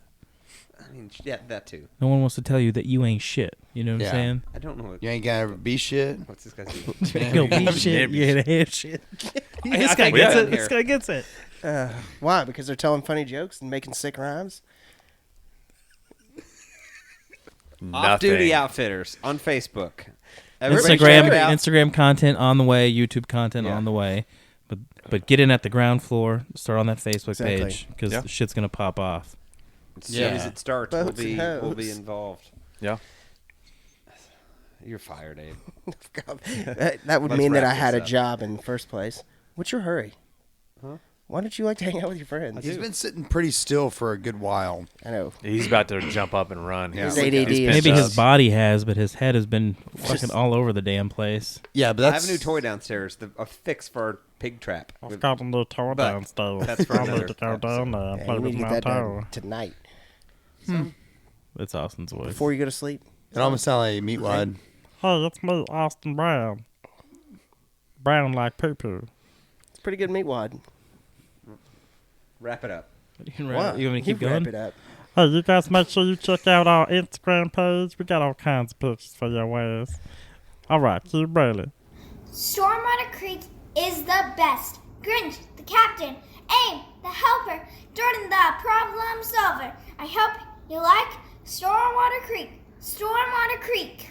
Speaker 4: I mean, Yeah, that too.
Speaker 3: No one wants to tell you that you ain't shit. You know what
Speaker 1: Yeah.
Speaker 3: I'm saying?
Speaker 4: I don't know what.
Speaker 1: You ain't gonna ever be shit.
Speaker 4: What's this guy's name?
Speaker 3: Go be
Speaker 5: Yeah.
Speaker 3: shit. You ain't a shit. This
Speaker 4: I
Speaker 3: guy
Speaker 4: think
Speaker 3: gets
Speaker 4: we're
Speaker 3: it.
Speaker 4: done
Speaker 3: This
Speaker 4: here.
Speaker 3: guy gets it.
Speaker 2: Why? Because they're telling funny jokes and making sick rhymes?
Speaker 4: Off-duty
Speaker 5: Nothing.
Speaker 4: outfitters on Facebook. Everybody check
Speaker 3: Instagram
Speaker 4: it out.
Speaker 3: Instagram content on the way. YouTube content
Speaker 4: Yeah.
Speaker 3: on the way. But get in at the ground floor. Start on that Facebook
Speaker 2: Exactly.
Speaker 3: page because
Speaker 5: Yeah.
Speaker 3: the shit's gonna pop off.
Speaker 4: As soon as
Speaker 1: Yeah.
Speaker 4: it starts,
Speaker 2: Boats and
Speaker 4: we'll be
Speaker 2: hoes.
Speaker 4: involved.
Speaker 5: Yeah.
Speaker 4: You're fired, Abe.
Speaker 2: That would
Speaker 4: Let's
Speaker 2: mean that
Speaker 4: wrap
Speaker 2: I had
Speaker 4: this
Speaker 2: a
Speaker 4: up.
Speaker 2: job in the first place. What's your hurry?
Speaker 4: Huh?
Speaker 2: Why don't you like to hang out with your friends?
Speaker 1: He's been sitting pretty still for a good while.
Speaker 2: I know.
Speaker 5: He's about to jump up and run.
Speaker 1: Yeah.
Speaker 2: His
Speaker 1: He's
Speaker 2: ADD
Speaker 5: He's
Speaker 2: is
Speaker 5: been
Speaker 3: Maybe his
Speaker 5: tough.
Speaker 3: body has, but his head has been fucking all over the damn place.
Speaker 1: Yeah, but
Speaker 4: I
Speaker 1: that's
Speaker 4: have a new toy downstairs, a fix for our pig trap. With-
Speaker 6: got a little toy
Speaker 4: But
Speaker 6: downstairs.
Speaker 4: that's for
Speaker 6: I
Speaker 4: another
Speaker 6: need to go down there and
Speaker 2: Yeah,
Speaker 6: play
Speaker 2: you
Speaker 6: with
Speaker 2: need to
Speaker 6: my
Speaker 2: get that
Speaker 6: toy.
Speaker 2: done tonight
Speaker 3: That's Austin's voice.
Speaker 2: before you go to sleep.
Speaker 1: It almost sounds like a meatwad.
Speaker 6: Hey, it's me, Austin Brown. Brown like poo-poo.
Speaker 2: It's pretty good meat wad.
Speaker 4: Wrap it up.
Speaker 3: You want me to keep
Speaker 2: You wrap
Speaker 3: going?
Speaker 2: it up.
Speaker 6: Hey, you guys make sure you check out our Instagram page. We got all kinds of pictures for your ass. All right, keep rolling.
Speaker 7: Stormwater Creek is the best. Grinch, the captain. Abe, the helper. Jordan, the problem solver. I hope you like Stormwater Creek. Stormwater Creek.